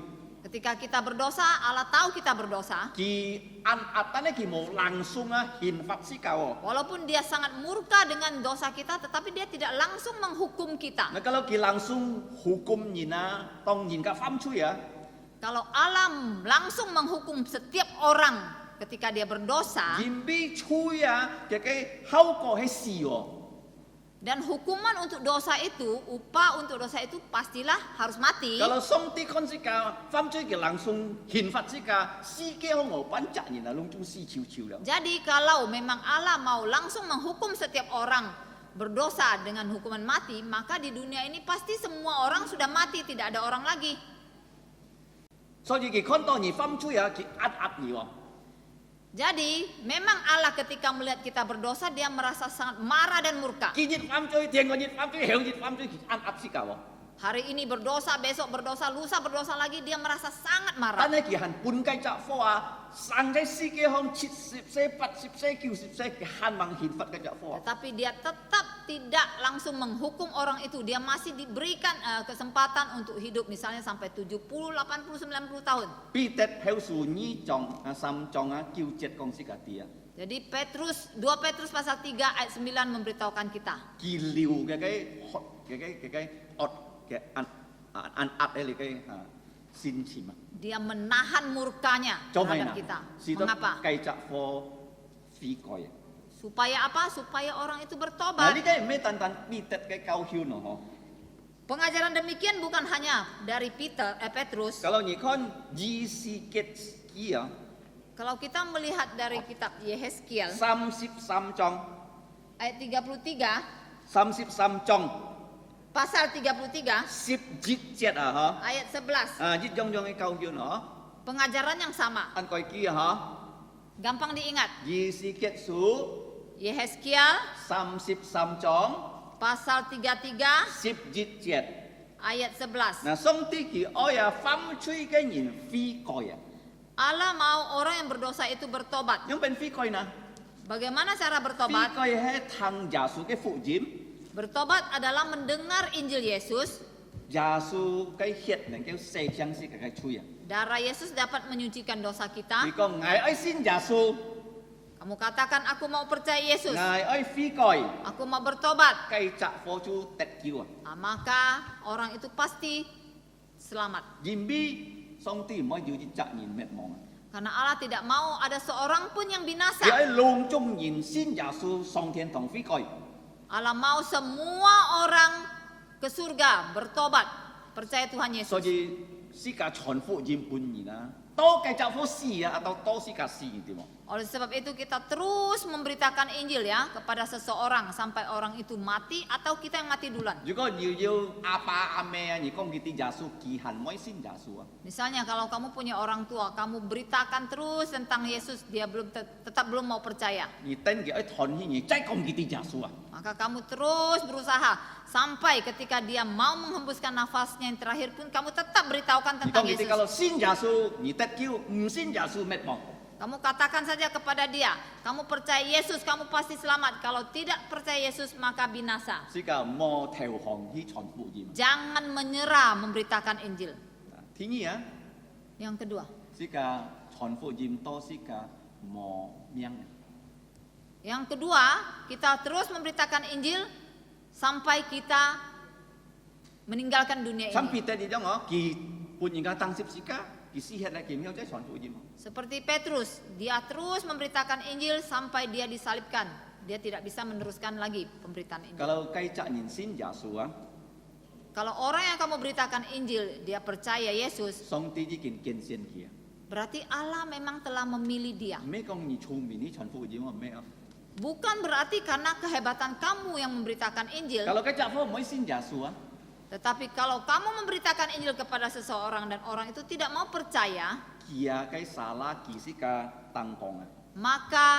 Ketika kita berdosa, Allah tahu kita berdosa. 佢安壓，但係佢冇langsung啊刑罰是個喎。 Walaupun dia sangat murka dengan dosa kita, tetapi dia tidak langsung menghukum kita. Nah kalau kita langsung hukum nyina, tong nyin ka phạm罪ya. Kalau Allah langsung menghukum setiap orang ketika dia berdosa, Jimbi chui ya, cái hậu quả hay xì wo. dan hukuman untuk dosa itu, upah untuk dosa itu pastilah harus mati. Kalau song ti kon si ka phạm罪ke langsung hình phạt si ka si ke hong ngo ban cha nyina lung chung si chiu chiu lah. Jadi kalau memang Allah mau langsung menghukum setiap orang berdosa dengan hukuman mati, maka di dunia ini pasti semua orang sudah mati, tidak ada orang lagi. 所以佢看到你犯罪啊，佢壓壓你喎。 Jadi memang Allah ketika melihat kita berdosa, dia merasa sangat marah dan murka. 佢日犯罪，聽個日犯罪，後日犯罪，佢壓壓si ka wo. Hari ini berdosa, besok berdosa, lusa berdosa lagi, dia merasa sangat marah. 但係佢行半雞雜貨啊，生在si ke hong 70世、80世、90世，佢行mang hình phạt 嘅雜貨。 Tetapi dia tetap tidak langsung menghukum orang itu. Dia masih diberikan kesempatan untuk hidup misalnya sampai 70, 80, 90 tahun. 彼得喺數2章啊3章啊9節講si ka dia。 Jadi Petrus 2 Petrus pasal 3 ayat 9 memberitahukan kita. 佢撩嘅安壓喺你嘅心情啊。 Dia menahan murkanya 做咩 terhadap 啊 kita. 是都 Mengapa? 繼續課悔改啊。 Supaya apa? Supaya orang itu 嗱 bertobat. 呢個係咩單單彼得嘅教訓咯？ Pengajaran demikian bukan hanya dari Petrus. 嗬。kalau你看以斯結記啊， Kalau kita melihat dari kitab Yehezkiel 33章 ayat 33, 33章 pasal 33 10節啊， ayat 11, 嗬。呢種嘅教訓嗬， pengajaran yang sama. 按佢記啊， Gampang diingat. 以斯結書 Yehezkiel 33章 pasal 33 10節。 ayat 11. 嗱，上帝佢愛啊犯罪嘅人悔改啊， Allah mau orang yang berdosa itu bertobat. 因為悔改呢， Bagaimana cara 悔 bertobat? 改係聽耶穌嘅福音。 Bertobat adalah mendengar Injil Yesus. 耶穌嘅血能夠洗淨是佢嘅罪啊！ Darah Yesus dapat menyucikan dosa 佢 kita. 講我愛信耶穌， Kamu katakan aku mau percaya Yesus. 我愛悔改， Aku mau bertobat. 繼續付出得救啊！ Maka orang itu pasti selamat. 因為上帝唔可以要啲責任滅亡啊！ Karena Allah tidak mau ada seorang pun yang 佢 binasa. 喺浪中人信耶穌上天堂悔改， Allah mau semua orang ke surga bertobat, percaya Tuhan 所 Yesus. 以世界傳福音本然啊，多繼續付死啊，多世界死點啊！ Oleh sebab itu kita terus memberitakan Injil ya kepada seseorang sampai orang itu mati atau kita yang mati duluan. 如果要阿爸阿妹啊，你講佢啲耶穌，佢係唔可以信耶穌啊！ Misalnya kalau kamu punya orang tua, kamu beritakan terus tentang Yesus, dia tetap belum mau percaya. 你等佢一團起，你再講佢啲耶穌啊！ Maka kamu terus berusaha sampai ketika dia mau menghembuskan nafasnya yang terakhir pun kamu tetap beritahukan 你 tentang 講佢哋 Yesus. kalau 信耶穌，你得救；唔信耶穌滅亡。Kamu katakan saja kepada dia, kamu percaya Yesus, kamu pasti selamat. Kalau tidak percaya Yesus, maka binasa. 是個莫投降去傳福音。 Jangan menyerah memberitakan Injil. 第二啊， Yang kedua, 是個傳福音都是個莫命。 yang kedua, kita terus memberitakan Injil sampai kita meninggalkan dunia 參 ini. 別的呢種哦，佢半人家當十字架，佢死血嚟，佢唔曉再傳福音。 Seperti Petrus, dia terus memberitakan Injil sampai dia disalibkan. Dia tidak bisa meneruskan lagi pemberitaan Injil. Kalau 繼續認信耶穌啊， Kalau orang yang kamu beritakan Injil, dia percaya Yesus, 上帝已經揀選佢啊， berarti Allah memang telah memilih dia. 唔係講你聰明你傳福音啊，唔係啊。 Bukan berarti karena kehebatan kamu yang memberitakan Injil, Kalau 繼續唔可以信耶穌啊， tetapi kalau kamu memberitakan Injil kepada seseorang dan orang itu tidak mau percaya, 佢啊佢salah 佢是個當講啊， maka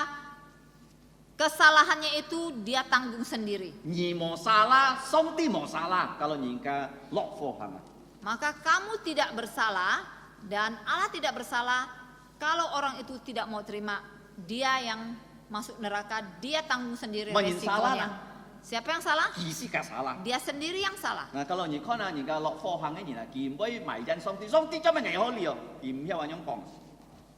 kesalahannya itu dia tanggung sendiri. 你冇salah，上帝冇salah。Kalau 人家落貨行啊， Maka kamu tidak bersalah dan Allah tidak bersalah kalau orang itu tidak mau terima. Dia yang masuk neraka, dia tanggung sendiri Makin salah resikonya. lah. Siapa yang salah? 佢是個salah。 Dia sendiri yang salah.嗱，kalau 你看啊，人家落貨行嘅人啊，佢唔可以埋怨上帝，上帝做乜嘢好你哦？佢唔曉咁樣講。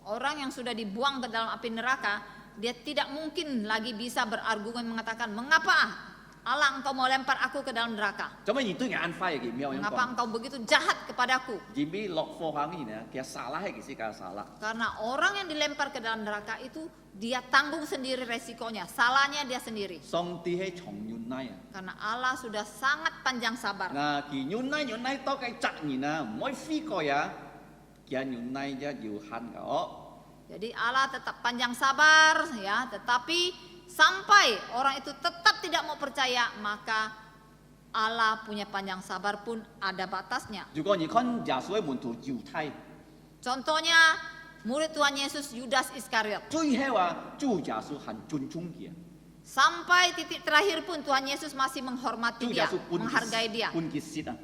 Orang yang sudah dibuang ke dalam api neraka, dia tidak mungkin lagi bisa berargumen mengatakan, mengapa Allah engkau mau lempar aku ke dalam neraka? 做乜嘢都眼花嘅，佢唔曉咁樣 Mengapa 講。 engkau begitu jahat kepadaku? 因為落貨行嘅人啊，其實 salah 係佢是個 salah。 Karena orang yang dilempar ke dalam neraka itu dia tanggung sendiri resikonya, salahnya dia sendiri. 上帝係從原來啊， Karena Allah sudah sangat panjang sabar. 嗱，佢原來多嘅責任啊，唔可以飛過啊，佢原來一要恨嘅哦。 Jadi Allah tetap panjang sabar ya, tetapi sampai orang itu tetap tidak mau percaya, maka Allah punya panjang sabar pun ada batasnya. 如果你看耶穌嘅門徒猶太， Contohnya murid Tuhan Yesus Yudas Iskariot. 最後啊，主耶穌很尊重佢啊， Sampai titik terakhir pun Tuhan Yesus masih menghormati 主耶 dia, 穌半 menghargai dia, 半結舌啊，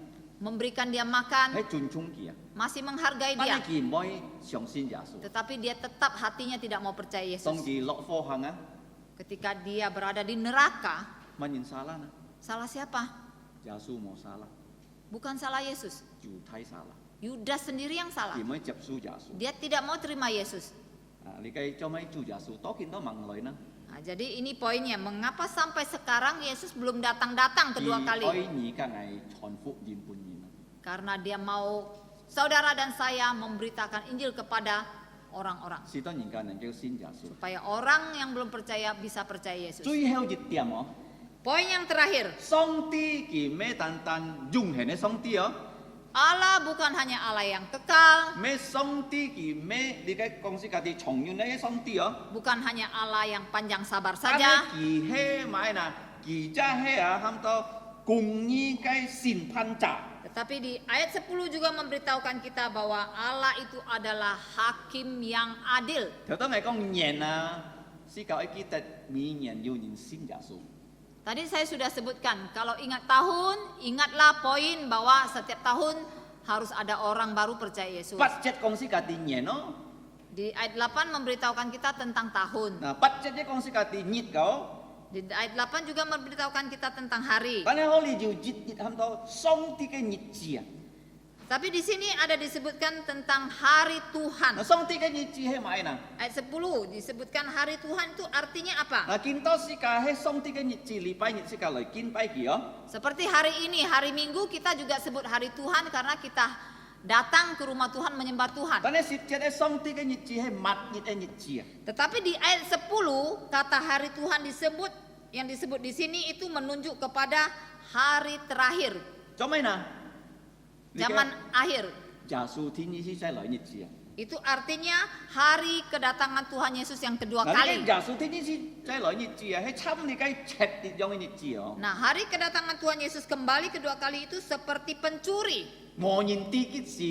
memberikan dia makan, 係尊重佢啊， masih menghargai 但 dia. 係佢唔可以相信耶穌。 Tetapi dia tetap hatinya tidak mau percaya 當 Yesus. 佢落貨行啊， Ketika dia berada di neraka, 問人 salah 呢？ salah siapa? 耶穌冇 salah， Bukan salah Yesus. 猶太 salah， Yudas sendiri yang salah. 佢唔可以接受耶穌。 Dia tidak mau terima Yesus. 啊，你計做咩主耶穌多見到問來呢？ Nah, jadi ini poinnya, mengapa sampai sekarang Yesus belum datang-datang kedua 佢可以 kali? 而家係傳福音本人啊。 Karena dia mau saudara dan saya memberitakan Injil kepada orang-orang. 是當人家能夠信耶穌。 Supaya orang yang belum percaya bisa percaya Yesus. 最後一點哦， Poin yang terakhir, 上帝佢咩單單永恆嘅上帝哦， Allah bukan hanya Allah yang kekal, 咩上帝佢咩你嘅公司家己重用嘅上帝哦， bukan hanya Allah yang panjang sabar 但係 saja, 佢係買嗱，佢真係啊，喊到公義嘅審判者。 tetapi di ayat 10 juga memberitahukan kita bahwa Allah itu adalah hakim yang adil. 頭當係講人啊，是教一記得每年要人信耶穌。 Tadi saya sudah sebutkan, kalau ingat tahun, ingatlah poin bahwa setiap tahun harus ada orang baru percaya Yesus. budget 公司家己年咯， Di ayat 8 memberitahukan kita tentang tahun. 嗱 budget 嘅公司家己日個， Di ayat 8 juga memberitahukan kita tentang hari. 但係可以就日喊到上帝嘅日子啊。 Tapi di sini ada disebutkan tentang hari Tuhan. 嗱，上帝嘅日子係買嗱， Ayat 10 disebutkan hari Tuhan itu artinya apa? 嗱見到時間係上帝嘅日子，禮拜日時間嚟見拜佢哦。 Seperti hari ini, hari Minggu kita juga sebut hari Tuhan karena kita datang ke rumah Tuhan menyembah Tuhan. 但係實際咧，上帝嘅日子係末日嘅日子啊。 Tetapi di ayat 10 kata hari Tuhan yang disebut di sini itu menunjuk kepada hari terakhir, 做咩嗱？ zaman akhir. 耶穌天意先嚟日子啊。 Itu artinya hari kedatangan Tuhan Yesus yang kedua 嗱，呢 kali. 耶穌天意先嚟日子啊，係差唔多嘅赤烈樣嘅日子哦。 Nah, hari kedatangan Tuhan Yesus kembali kedua kali itu seperti pencuri. 無人知嘅事，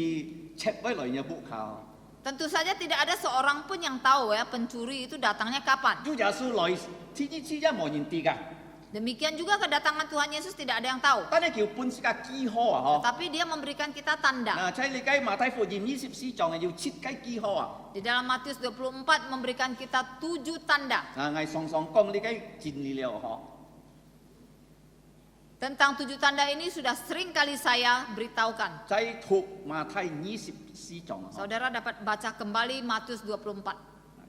赤威來嘅不靠。 Tentu saja tidak ada seorang pun yang tahu ya pencuri itu datangnya kapan. 主耶穌來天意之一無人知㗎。Demikian juga kedatangan Tuhan Yesus tidak ada yang tahu. 但係叫本是個記號啊，嗬。 Tetapi dia memberikan kita tanda. 嗱，喺你計馬太福音24章要設計記號啊。 Di dalam Matius 24 memberikan kita 7 tanda. 嗱，我常常講你計盡力了嗬。 Tentang 7 tanda ini sudah sering kali saya beritahukan. 在讀馬太24章啊， Saudara dapat baca kembali Matius 24.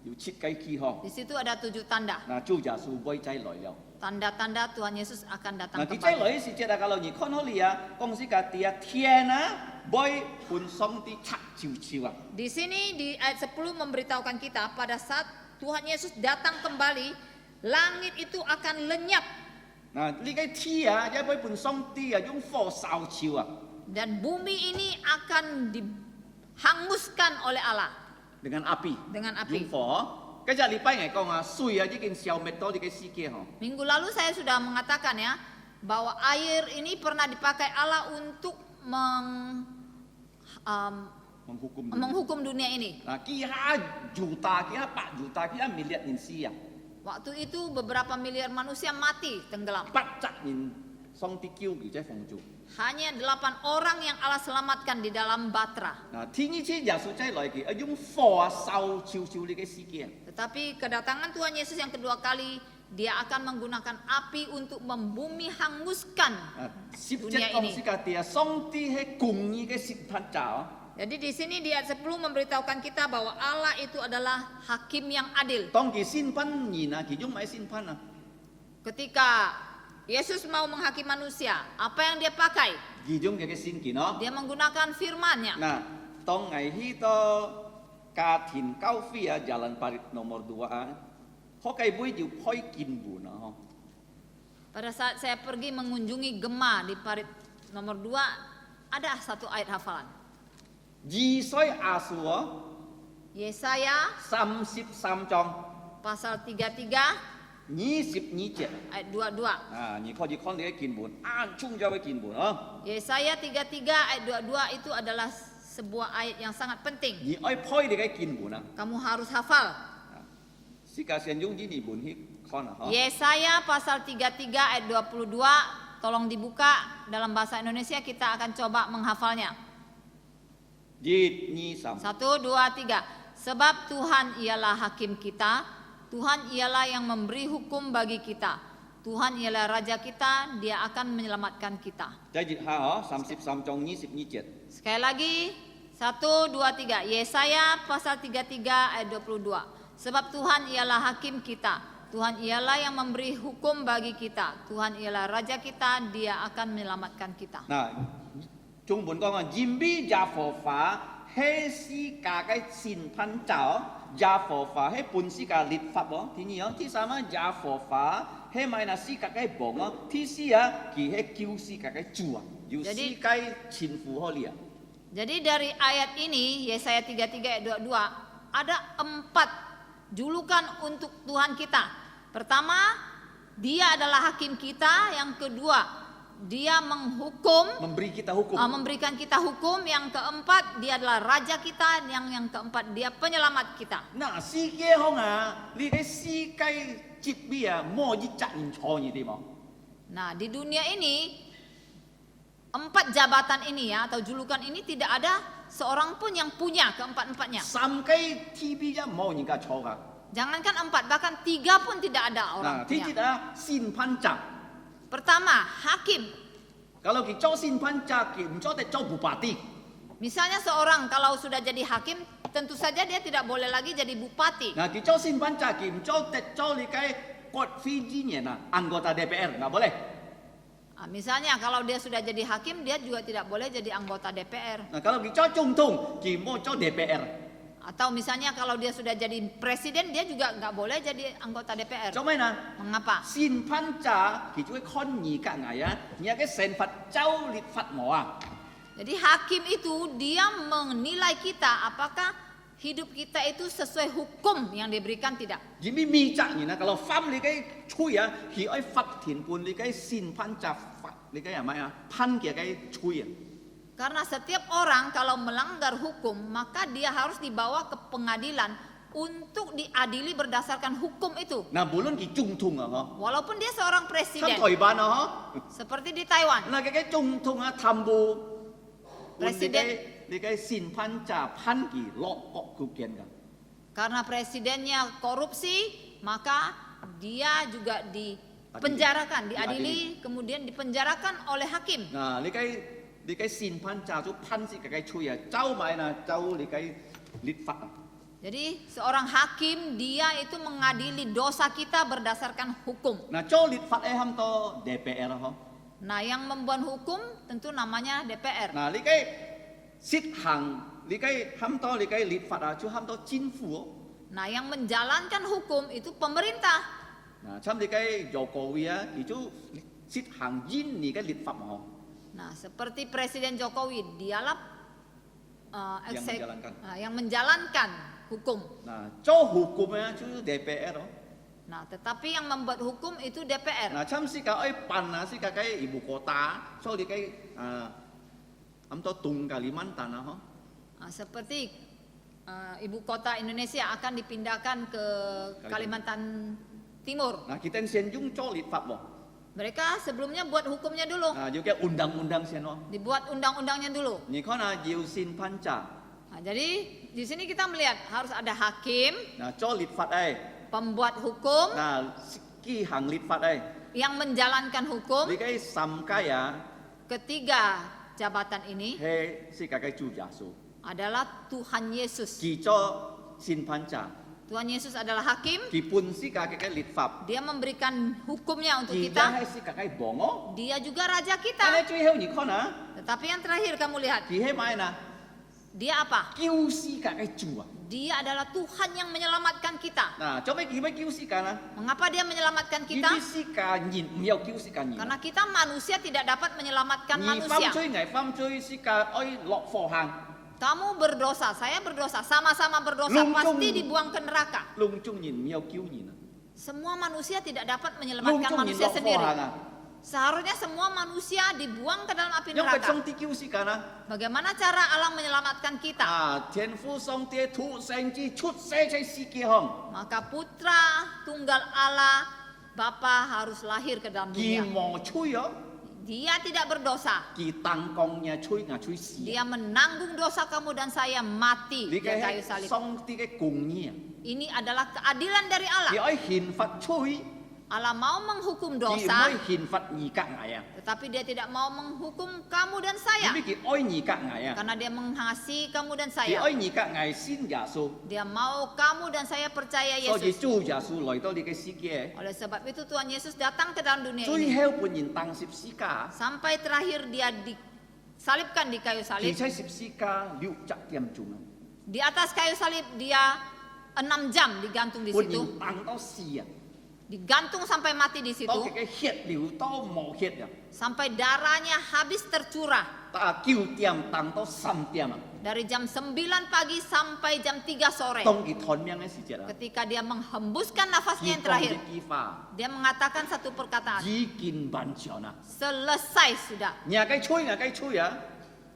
要設計記號。 Di situ ada 7 tanda. 嗱，主耶穌會再來了。 Tanda-tanda Tuhan Yesus akan datang 嗱，佢再 kembali. 來時節啊，kalau 你看好你啊，講是個第一天啊，會本上帝拆照照啊。 Di sini di ayat 10 memberitahukan kita pada saat Tuhan Yesus datang kembali, langit itu akan lenyap 嗱，呢個天啊，一會本上帝啊用火燒照啊， dan bumi ini akan dihanguskan oleh Allah dengan api， dengan 用 api. 火。跟住禮拜嚟講啊，水啊已經消滅到呢個世界嗬。 Minggu lalu saya sudah mengatakan ya bahwa air ini pernah dipakai Allah untuk menghukum dunia. menghukum dunia ini. Nah, kira juta, kira 4 juta, kira miliar manusia. Waktu itu beberapa miliar manusia mati tenggelam. 800年上帝救佢在風中。 Hanya 8 orang yang Allah selamatkan di dalam Batra. 嗱，天呢次耶穌再來嘅，用火啊燒照呢個世界。 Tetapi kedatangan Tuhan Yesus yang kedua kali, dia akan menggunakan api untuk membumi hanguskan 17 dunia 講 ini. 是個啲啊，上帝係公義嘅審判者。 Jadi di sini di ayat 10 memberitahukan kita bahwa Allah itu adalah hakim yang adil. 當佢審判人啊，其中咪審判啊， Ketika Yesus mau menghakimi manusia, apa yang dia pakai? 其中嘅先見咯。 Dia menggunakan firman-Nya. 嗱，當危去到家庭交費啊，jalan parit nomor 2啊，可計會要開見門啊，嗬。 Pada saat saya pergi mengunjungi Gema di Parit nomor 2, ada satu ayat hafalan. 二歲亞述啊， Yesaya 33章 pasal 33 22節。 ayat 22. 啊，你可以看你嘅見門，按中咗嘅見門啊。 Yesaya 33 ayat 22 itu adalah sebuah ayat yang sangat penting. 而愛開你嘅見門啊， Kamu harus hafal. 世界上用呢啲門去看啊，嗬。 Yesaya pasal 33 ayat 22, tolong dibuka dalam bahasa Indonesia, kita akan coba menghafalnya. 1、2、3。 1, 2, 3. Sebab Tuhan ialah hakim kita, Tuhan ialah yang memberi hukum bagi kita, Tuhan ialah raja kita, dia akan menyelamatkan kita. 第二下嗬，33章22節。 Sekali lagi, 1, 2, 3. Yesaya pasal 33 ayat 22. Sebab Tuhan ialah hakim kita, Tuhan ialah yang memberi hukum bagi kita, Tuhan ialah raja kita, dia akan menyelamatkan kita. 嗱，中文講啊，嚴比耶和華係世界嘅審判者，耶和華係本世界律法喎。第二啊，第三啊，耶和華係咪那世界嘅王啊？第四啊，佢係救世界嘅主啊，要世界前負可你啊。 Jadi dari ayat ini, Yesaya 33 ayat 22, ada 4 julukan untuk Tuhan kita. Pertama, dia adalah hakim kita. Yang kedua, dia menghukum, memberi kita hukum. memberikan kita hukum. Yang keempat, dia adalah raja kita. Yang keempat, dia penyelamat kita. Nah,世界上啊，你嘅世界接邊啊，冇一責任錯你哋冇。 Nah, di dunia ini 4 jabatan ini ya atau julukan ini tidak ada seorang pun yang punya keempat-empatnya. 三個 TV 一冇人家錯噶。 Jangankan 4, bahkan 3 pun tidak ada 嗱，orang 第 punya. 一啊，審判者。 Pertama, hakim. Kalau kita做審判者，佢唔做得做bupati。 Misalnya seorang kalau sudah jadi hakim, tentu saja dia tidak boleh lagi jadi bupati. 嗱，佢做審判者，佢唔做得做你嘅國會議員啊，anggota DPR nggak boleh。 Misalnya kalau dia sudah jadi hakim, dia juga tidak boleh jadi anggota DPR. Nah, kalau kita总統，佢冇做 DPR。 Atau misalnya kalau dia sudah jadi presiden, dia juga nggak boleh jadi anggota DPR. 做咩呢？ Mengapa? 審判者佢就會看你嘅危啊，你嘅憲法州立法冇啊。 Jadi hakim itu dia menilai kita apakah hidup kita itu sesuai hukum yang diberikan tidak. 而咪咪責任啊，kalau phạm你嘅罪啊，佢愛罰田判你嘅審判者罰你嘅係咪啊？判嘅嘅罪啊。 Karena setiap orang kalau melanggar hukum, maka dia harus dibawa ke pengadilan untuk diadili berdasarkan hukum itu. Nah, bulun ki trung tung ah, ha. Walaupun dia seorang Kan presiden, Thai ban ah, ha. seperti di Taiwan. Nah, cái trung tung ah tham bu. Presiden. Ni cái xin pan cha pan ki lo kok ku kian ka. Karena presidennya korupsi, maka dia juga dipenjarakan, diadili, kemudian dipenjarakan oleh hakim. Nah, ni cái xin pan cha tu pan si cái chui ah, châu mai na châu ni cái lit fat. Jadi seorang hakim dia itu mengadili dosa kita berdasarkan hukum. Nah, châu lit fat ham to DPR ha. Nah, yang membuat hukum tentu namanya DPR. Nah, ni cái sit hang, ni cái ham to ni cái lit fat ah, chu ham to chính phủ. Nah, yang menjalankan hukum itu pemerintah. Nah, chăm ni cái Jokowi ah, ki chu sit hang yin ni cái lit fat ha. Nah, seperti Presiden Jokowi, dialah menjalankan. yang menjalankan hukum. Nah, châu hukumnya chu DPR. Nah, tetapi yang membuat hukum itu DPR. Nah, chăm si ka oi pan ah, si ka cái ibu kota, so ni cái am to tung Kalimantan ah. Nah, seperti ibu kota Indonesia akan dipindahkan ke Kalimantan Timur. Nah, kita sen jung cho lit fat bo. Mereka sebelumnya buat hukumnya dulu, Nah, juga undang-undang sen bo. dibuat undang-undangnya dulu. Ni kau na jiu sin pan cha. Nah, jadi di sini kita melihat harus ada hakim, Nah, cho lit fat ai. pembuat hukum Nah, ki hang lit fat ai. yang menjalankan hukum. Ni cái sam kaya Ketiga jabatan ini he si ka cái chu Yesu. adalah Tuhan Yesus. Ki cho sin pan cha. Tuhan Yesus adalah hakim, Ki pun si ka cái lit fat. dia memberikan hukumnya untuk Ki kita. dah hai si ka cái bongo. Dia juga raja Ta kita. le chui heu ni kau na. Tetapi yang terakhir kamu lihat, Ki he mai na. dia apa? Kiu si ka cái chu ah. Dia adalah Tuhan yang menyelamatkan kita. Nah, cho mấy kiu si ka na. Mengapa dia menyelamatkan Ki kita? si ka nhìn, miao kiu si ka nhìn. Karena kita manusia tidak dapat menyelamatkan Nhì phăm manusia. chui ngày phăm chui si ka oi lok phò hàng. Kamu berdosa, saya berdosa, sama-sama berdosa, Lung pasti chung. dibuang ke neraka. Lung chung nhìn miao kiu nhìn. Semua manusia tidak dapat Lung menyelamatkan chung nhìn manusia lok phò sendiri. hàng à. Seharusnya semua manusia dibuang ke dalam api Nhưng phải neraka. trong ti kiu si ka na. Bagaimana cara Allah menyelamatkan kita? À, thiên phu song tie thu sen chi chút se chai si kia hong. Maka putra tunggal Allah, Bapa harus lahir ke dalam Ki dunia. mo chui yo. Dia tidak berdosa. Ki tang kong nya chui nga chui si. Dia menanggung dosa kamu dan saya mati Li di kayu cái salib. song ti cái cùng nhia. Ini adalah keadilan dari Ki Allah. oi hin fat chui. Allah mau menghukum Ki dosa, moi hin fat nhì ka ngai à. tetapi dia tidak mau menghukum kamu dan saya. Ki ki oi nhì ka ngai à. Karena dia mengasihi kamu dan Ki saya. oi nhì ka ngai sin ya su. Dia mau kamu dan saya percaya So ji Yesus. chu ya su loi to li cái si kia. Oleh sebab itu Tuhan Yesus datang ke dalam dunia Chui ini. heo pun nhìn tang sip si ka. Sampai terakhir dia disalibkan di kayu Ki salib. chai sip si ka liu chak tiam chung. Di atas kayu salib dia 6 jam digantung di Pun situ. nhìn tang to si à. Digantung sampai mati di situ. To cái hiet liu to mo hiet ya. Sampai darahnya habis tercurah. Ta kiu tiam tang to sam tiam à. Dari jam 9 pagi sampai jam 3 sore. Tong ki thon miang ai si jet à. Ketika dia menghembuskan nafasnya Ki yang tong terakhir. di ki fa. Dia mengatakan satu perkataan. Ji kin ban chiao na. Selesai sudah. Nhà cái chui à.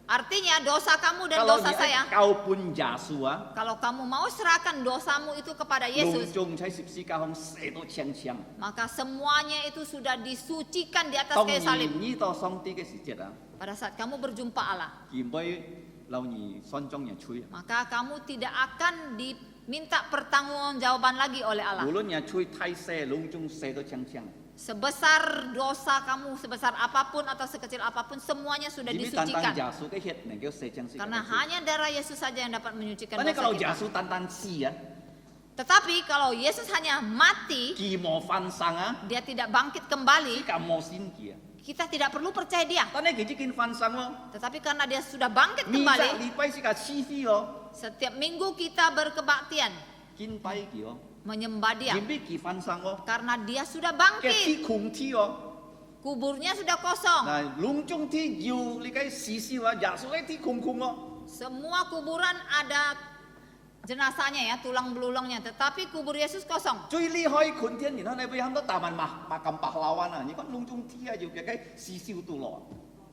Artinya dosa kamu dan Kalau dosa ni saya. kau pun jasu ah. Kalau kamu mau serahkan dosamu itu kepada Lung Yesus, chung chai sip si ka hong se to chiang chiang. maka semuanya itu sudah disucikan di atas Tong kayu salib. ni to song ti cái si jet à. Pada saat kamu berjumpa Allah, Ki boy lau ni son chong ya chui. maka kamu tidak akan diminta pertanggungjawaban lagi oleh Allah. Ulun ya chui tai se lung chung se to chiang chiang. Sebesar dosa kamu, sebesar apapun atau sekecil apapun, semuanya sudah Jadi tantang disucikan. jasu cái hiet này kêu se chiang si. Karena hanya darah Yesus saja yang dapat menyucikan Tapi dosa kalau kita. jasu tantan si ya. Tetapi kalau Yesus hanya mati, Ki mo fan sang ah. dia tidak bangkit kembali, Ka mo sin kia. kita tidak perlu percaya dia. Tane ki kin fan sang lo. Tetapi karena dia sudah bangkit Mi kembali, sa li pai si ka chi fi lo. setiap minggu kita berkebaktian Kin pai ki lo. menyembah dia. Kin bi ki fan sang lo. Karena dia sudah Ke bangkit, ti kung ti lo. kuburnya sudah kosong. Nah, lung chung ti yu li kai si si wa jasu kai ti kung kung lo. Semua kuburan ada jenazahnya ya, tulang belulangnya. Tetapi kubur Yesus kosong. 最厲害群天然後你會喊到大文makam pahlawan ah, ni kan lungtung tia juga kayak sisiu tu lo.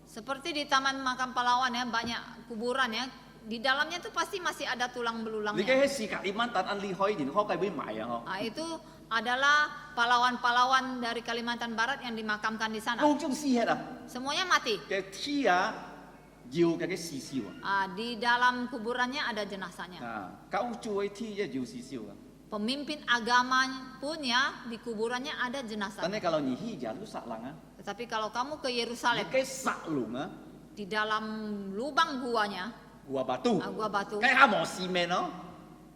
Seperti di Taman Makam Pahlawan ya, banyak kuburan ya. di dalamnya itu pasti masih ada tulang 你 belulangnya. 嘅喺是Kalimantan an lihoi din ho kai wi mai ya ho. Itu adalah pahlawan-pahlawan dari Kalimantan Barat yang dimakamkan di sana. 高中死hết啊！ Semuanya mati. 嘅 T 啊，要嘅死燒啊！ Di dalam kuburannya ada jenazahnya. 啊，高中嘅 T 一要死燒啊！ Pemimpin agama pun ya di kuburannya ada 但係 jenazahnya. kalau 你去Yerusalem 啊， Tetapi kalau kamu ke 你 Yerusalem, 嘅殺龍啊， di dalam lubang guanya, gua batu， gua batu, 嘅下冇事咩咯？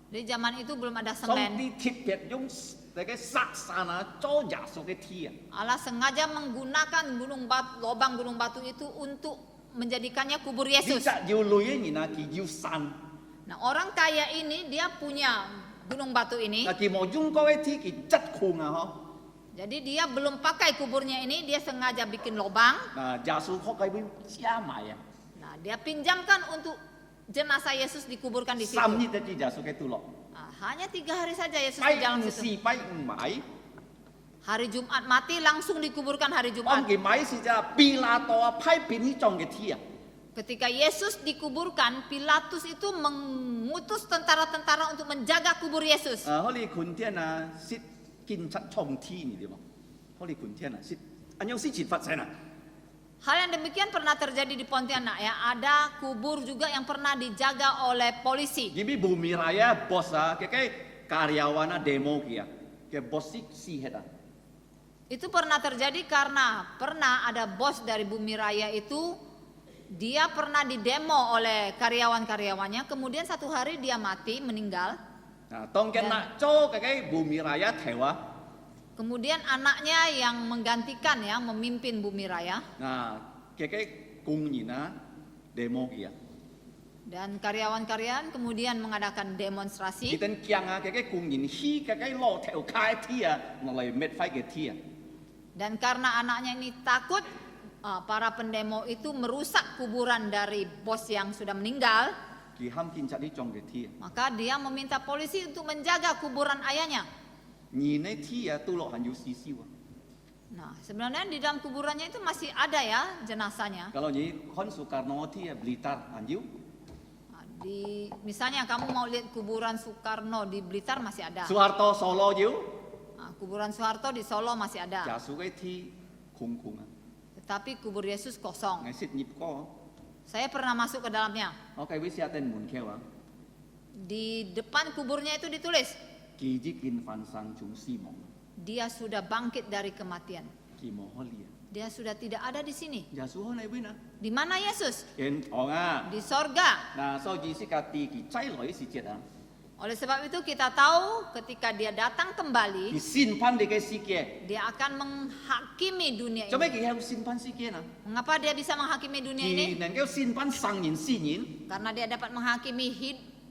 di zaman itu belum ada 上 semen. 啲鐵片用你嘅殺山啊，做耶穌嘅 T 啊！ Allah sengaja menggunakan lubang gunung batu itu untuk menjadikannya kubur 你 Yesus. 就要累嘅人啊，佢要山， Nah, orang kaya ini dia punya gunung batu ini. 啊，佢冇用過嘅 T，佢質控啊嗬。 Jadi dia belum pakai kuburnya ini, dia sengaja bikin lubang. 啊，耶穌學計會加埋啊， Nah, dia pinjamkan untuk jenazah Yesus dikuburkan di situ. 3日就耶穌嘅度落， Hanya 3 hari saja Yesus 拜 di dalam 五 situ. 時拜五買， Hari Jumat mati langsung dikuburkan hari 我 Jumat. 佢買時就比拉多啊，派邊呢種嘅 T 啊， Ketika Yesus dikuburkan, Pilatus itu mengutus tentara-tentara untuk menjaga kubur Yesus. 啊，可能群天啊，識見出創 T 你點啊？可能群天啊，識，安樣事情發生啊？ Hal yang demikian pernah terjadi di Pontianak ya. Ada kubur juga yang pernah dijaga oleh polisi. Gibi bumi raya bos ah, kayak karyawan ah demo kia, kayak bos si head ah. Itu pernah terjadi karena pernah ada bos dari Bumi Raya itu, dia pernah didemo oleh karyawan-karyawannya, kemudian satu hari dia mati, meninggal. Nah, tong kena co kayak bumi raya tewa. Kemudian anaknya yang menggantikan ya, memimpin Bumi Raya. Nah, kayak kungina demo kia. Dan karyawan-karyawan kemudian mengadakan demonstrasi. Kita kiang ah kayak kungin hi kayak lo teo kai tia, mulai med fight ke tia. Dan karena anaknya ini takut, para pendemo itu merusak kuburan dari bos yang sudah meninggal. Kiham kincat di cong ke tia. Maka dia meminta polisi untuk menjaga kuburan ayahnya. Ni ne tia tu lo hanyu sisi wa. Nah, sebenarnya di dalam kuburannya itu masih ada ya jenazahnya. Kalau ni Hon Soekarno tia Blitar hanyu. Nah, misalnya kamu mau lihat kuburan Soekarno di Blitar masih ada. Soeharto Solo yu. Nah, kuburan Soeharto di Solo masih ada. Jasu ke ti kung kung ah. Tetapi kubur Yesus kosong. Ngai sit nyip ko. Saya pernah masuk ke dalamnya. Oke wis ya ten mun kewa. Di depan kuburnya itu ditulis, Kỳ ji kin fan sang chung si mong. dia sudah bangkit dari kematian. Kỳ mo ho lia. Dia sudah tidak ada di sini. Ja su ho nai wina. Di mana Yesus? Ken ong ah. Di sorga. Na so ji si ka ti ki chai loi si jet ah. Oleh sebab itu kita tahu ketika dia datang Ki kembali, sin pan de ke si ke. dia akan menghakimi dunia Cho mấy ini. ki heu sin pan si ke na. Mengapa dia bisa menghakimi dunia Ki ini? nang keu sin pan sang yin si yin. Karena dia dapat menghakimi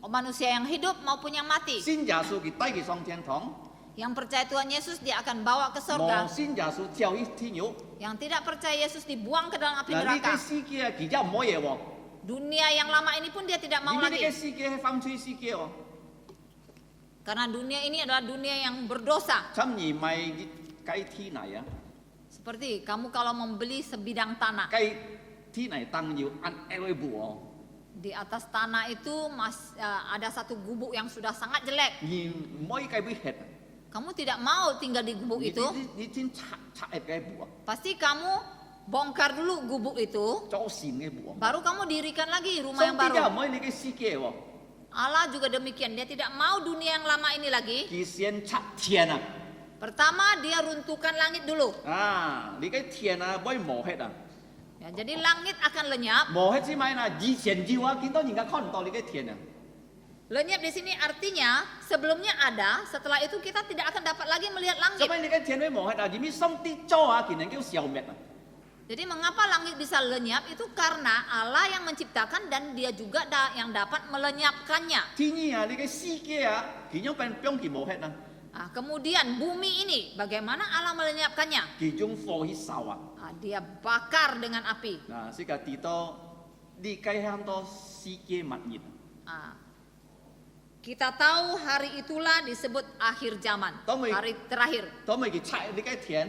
manusia yang hidup maupun yang mati. Sin ja su ki tai ki song tian tong. Yang percaya Tuhan Yesus dia akan bawa ke Mo sorga. sin ja su tiao yi ti nyu. Yang tidak percaya Yesus dibuang ke dalam api Na ni ke neraka. si ke ki ja mo ye wo. Dunia yang lama ini pun dia tidak mau Ni ke lagi. si ke fam chui si ke wo. Karena dunia ini adalah dunia yang berdosa. Cham ni mai kai ti nai ah. Seperti kamu kalau membeli sebidang tanah. Kai ti nai tang yu an ewe bu. Di atas tanah itu ada satu gubuk yang sudah sangat jelek. Ni moi kai bi het. Kamu tidak mau tinggal di gubuk itu. Ni tin cha cha et kai bu. Pasti kamu bongkar dulu gubuk itu. Cho sin kai bu. Baru kamu dirikan lagi rumah yang Song ti ja baru. moi ni ke si ke wo. Allah juga demikian. Dia tidak mau dunia yang lama ini lagi. Ki sian cha tian ah. Pertama dia runtuhkan langit dulu. À, ni cái thiền à, bôi mổ hết à, Ya, jadi langit akan lenyap. mổ hết chứ mai là di thiền diêu à, kiến tao nhìn cái con tao ni cái thiền à, Lenyap di sini artinya sebelumnya ada, setelah itu kita tidak akan dapat lagi melihat cho langit. mấy ni cái thiền với mổ hết à, chỉ biết xong tí cho à, kiến này kêu xiao mệt à, Jadi mengapa langit bisa lenyap itu karena Allah yang menciptakan dan dia juga yang dapat melenyapkannya. thiên nhiên à, ni cái si kia à, kiến nhung bên bông kiến mổ hết à, Nah, kemudian bumi ini bagaimana Allah melenyapkannya? kiến nhung phô hít sao à, Nah, dia bakar dengan api. nah, si cái tí tao đi cái ham tao si kia mặt nhịn, Nah, kita tahu hari itulah disebut akhir zaman, Tahu nggak? hari terakhir. tao mấy cái chạy đi cái thiền,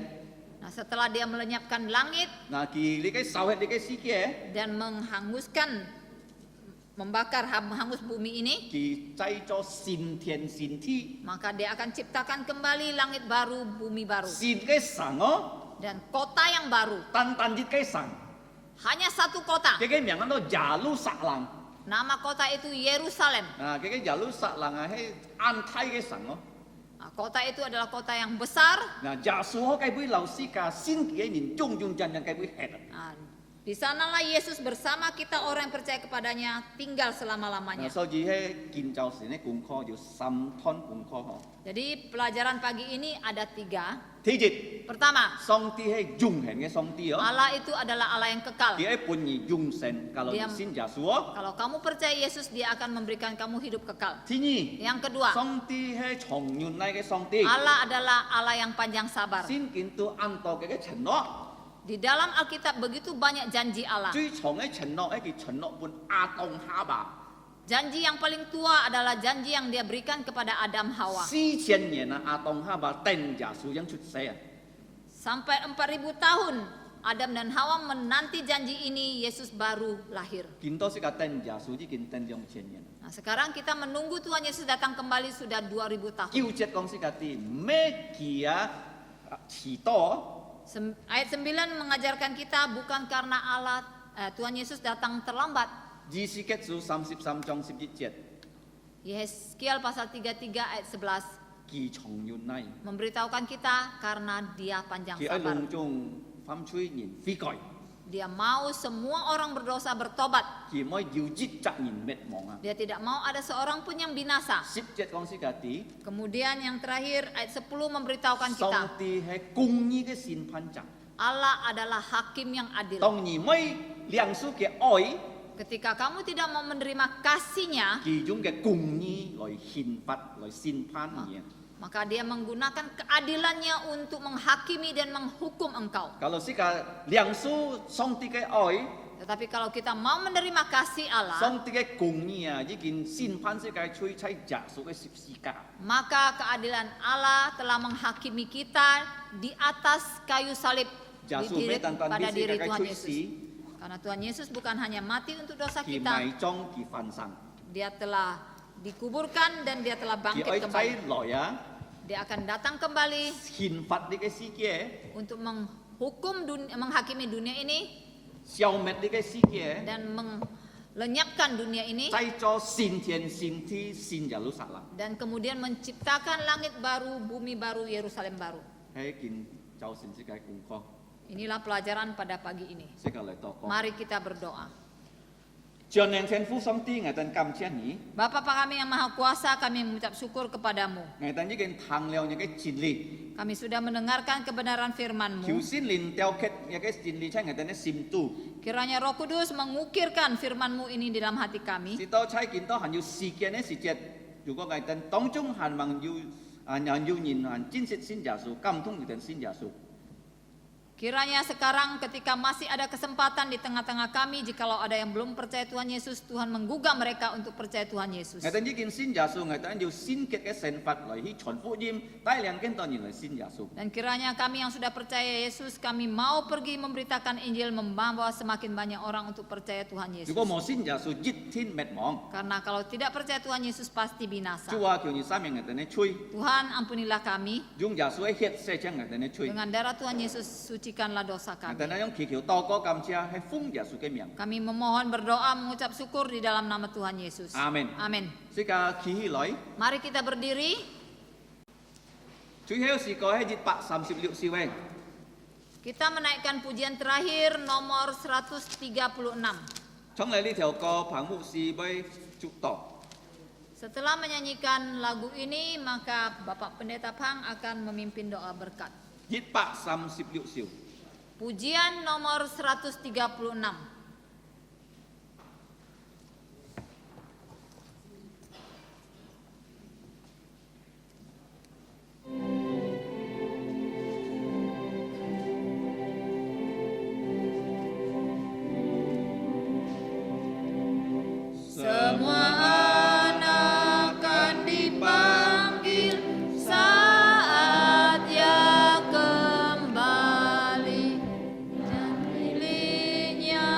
Nah, setelah dia melenyapkan langit nah kỳ đi cái sao hết đi cái si kia, dan menghanguskan membakar hangus bumi ini, 佢製作善天善地， maka dia akan ciptakan kembali langit baru, bumi baru. 善嘅神哦， Dan kota yang baru. 單一嘅神， Hanya satu kota. 佢嘅名叫做耶路撒冷。 Nama kota itu Yerusalem. 啊，佢嘅耶路撒冷啊，係安泰嘅神哦。 Nah, kota itu adalah kota yang besar. 嗱，耶穌佢會老師架先嘅人種種人佢會吃。 Nah, di sanalah Yesus bersama kita orang yang percaya kepadanya tinggal 嗱， selama-lamanya. 所以喺建造時咧功課要三攤功課嗬。 Jadi pelajaran pagi ini ada 3. 第一， Pertama, 上帝係永恆嘅上帝哦， Allah itu adalah Allah yang kekal. 佢係本意永生，kalau Dia- 信耶穌哦。 Kalau kamu percaya Yesus, dia akan memberikan kamu hidup kekal. 第二， Yang kedua, 上帝係長遠嚟嘅上帝， Allah adalah Allah yang panjang sabar. 先見到按道嘅承諾。 Di dalam Alkitab begitu banyak janji Allah. 最長嘅承諾係佢承諾本亞當夏娃， Janji yang paling tua adalah janji yang dia berikan kepada Adam Hawa. 4000年啊，亞當夏娃等耶穌yang出世啊。 Sampai 4000 tahun Adam dan Hawa menanti janji ini, Yesus baru lahir. 見到是個等耶穌已經等2000年。 Nah, sekarang kita menunggu Tuhan Yesus datang kembali sudah 2000 tahun. 叫節講是個啲咩記啊遲多， Ayat 9 mengajarkan kita bukan karena Tuhan Yesus datang terlambat. 以斯結書33章11節， Yeskiel pasal 33 ayat 11佢長遠嚟， memberitahukan kita karena dia panjang 佢喺 sabar. 龍中反吹人悔改， Dia mau semua orang berdosa bertobat. 佢唔可以要節責人滅亡啊。 Dia tidak mau ada seorang pun yang binasa. 10節講是個啲， Kemudian yang terakhir ayat 10 memberitahukan kita 上帝係公義嘅審判者， Allah adalah hakim yang adil. 當然咪兩書嘅愛， Ketika kamu tidak mau menerima kasihnya, 其中嘅公義來憲法來審判人。 maka dia menggunakan keadilannya untuk menghakimi dan menghukum engkau. Kalau si ka 兩書上帝嘅愛， Tetapi kalau kita mau menerima kasih Allah, 上帝嘅公義啊，已經審判世界吹砌耶穌嘅十字架。 maka keadilan Allah telah menghakimi kita di atas kayu salib Yesus tanpa pada bisi diri kakai Tuhan cui Yesus. si. Karena Tuhan Yesus bukan hanya mati untuk dosa 佢 kita, 埋葬佢翻生， dia telah dikuburkan dan dia telah 佢 bangkit 愛 kembali. 再來啊， Dia akan datang kembali 憲法呢個世界， untuk menghakimi dunia ini 消滅呢個世界， dan melenyapkan dunia ini 製作新天新地新耶路撒冷， dan kemudian menciptakan langit baru, bumi baru, Yerusalem baru. 係一件就全世界功課。 Inilah pelajaran pada pagi ini. 即刻嚟禱告。 Mari kita berdoa. 將年天父上帝，我哋感謝你， Bapa kami yang Maha Kuasa, kami mengucap syukur kepadamu. 我哋已經聽了你嘅真理， Kami sudah mendengarkan kebenaran 求 firman-Mu. 先連雕刻你嘅真理喺我哋嘅心度， Kiranya Roh Kudus mengukirkan firman-Mu ini di dalam hati kami. 直到睇見到還要時間嘅時節，如果我哋當中還望要人還真實信耶穌，感通我哋信耶穌。 Kiranya sekarang ketika masih ada kesempatan di tengah-tengah kami, jikalau ada yang belum percaya Tuhan Yesus, Tuhan menggugah mereka untuk percaya Tuhan Yesus. 我哋已經信耶穌，我哋要先結嘅成法來去傳福音，帶領更多人來信耶穌。 Dan kiranya kami yang sudah percaya Yesus, kami mau pergi memberitakan Injil, membawa semakin banyak orang untuk percaya Tuhan 如 Yesus. 果冇信耶穌，一天滅亡。 Karena kalau tidak percaya Tuhan Yesus pasti binasa. 主啊，求你赦免我哋嘅罪， Tuhan ampunilah kami. 用耶穌嘅血洗淨我哋嘅罪。 Dengan darah Tuhan Yesus sucikanlah dosa 我 kami. 哋用祈求禱告感謝，係奉耶穌嘅名。 Kami memohon berdoa mengucap syukur di dalam nama Tuhan Yesus. Amin. Amin. 即刻企起來， Mari kita berdiri. 最後是個係136小位， Kita menaikkan pujian terakhir nomor 136. 從嚟呢條歌彭牧師為祝禱。 Setelah menyanyikan lagu ini, maka Bapak Pendeta Pang akan memimpin doa berkat. 136小。 Pujian nomor 136. Semua anak akan dipanggil saat Ia kembali, dan miliknya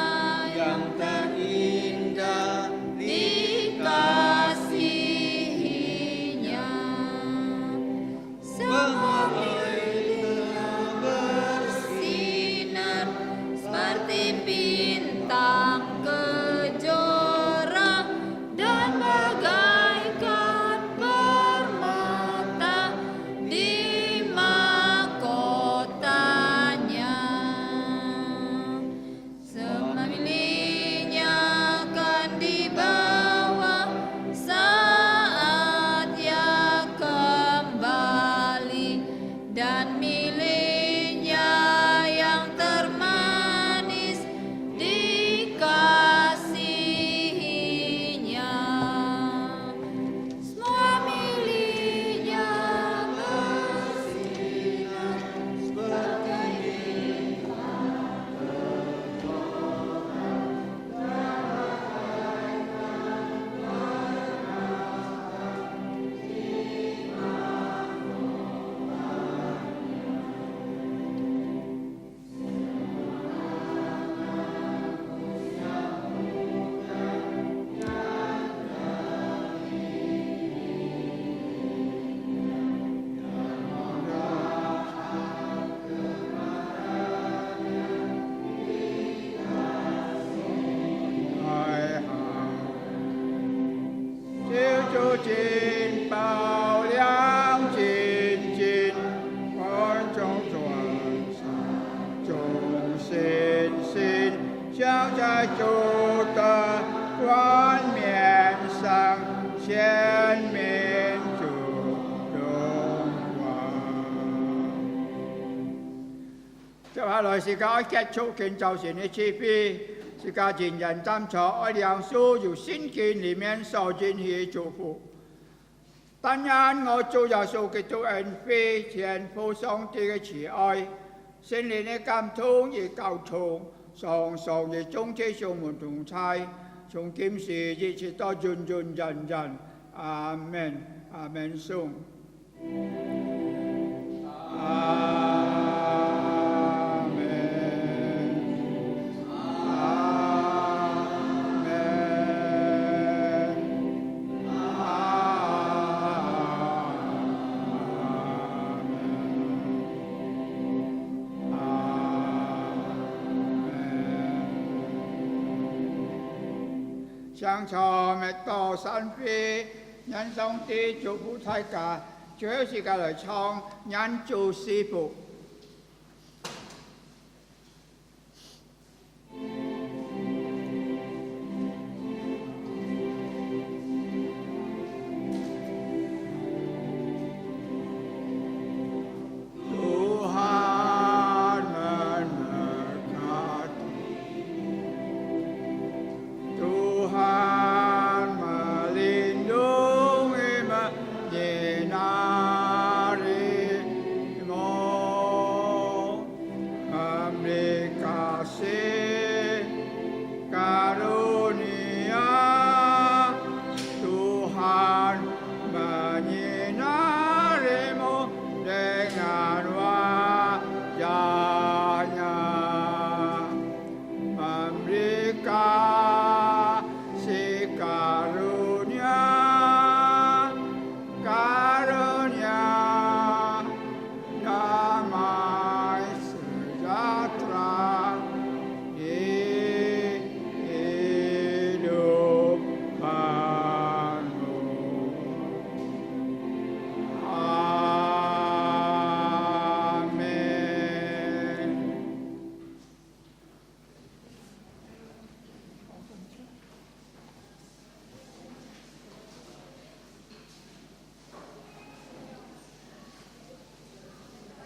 來是個愛結束建造神的慈悲，是個人人站坐愛良書由聖經裡面所應許祝福。但願我主耶穌基督恩惠、天父上帝嘅慈愛、聖靈嘅感動與交通，常常與眾弟兄們同在，從今時一直到永永遠遠。阿門。阿門。頌。上蒼密多山飛，願上帝祝福大家，最後時間來唱願主賜福。Karunia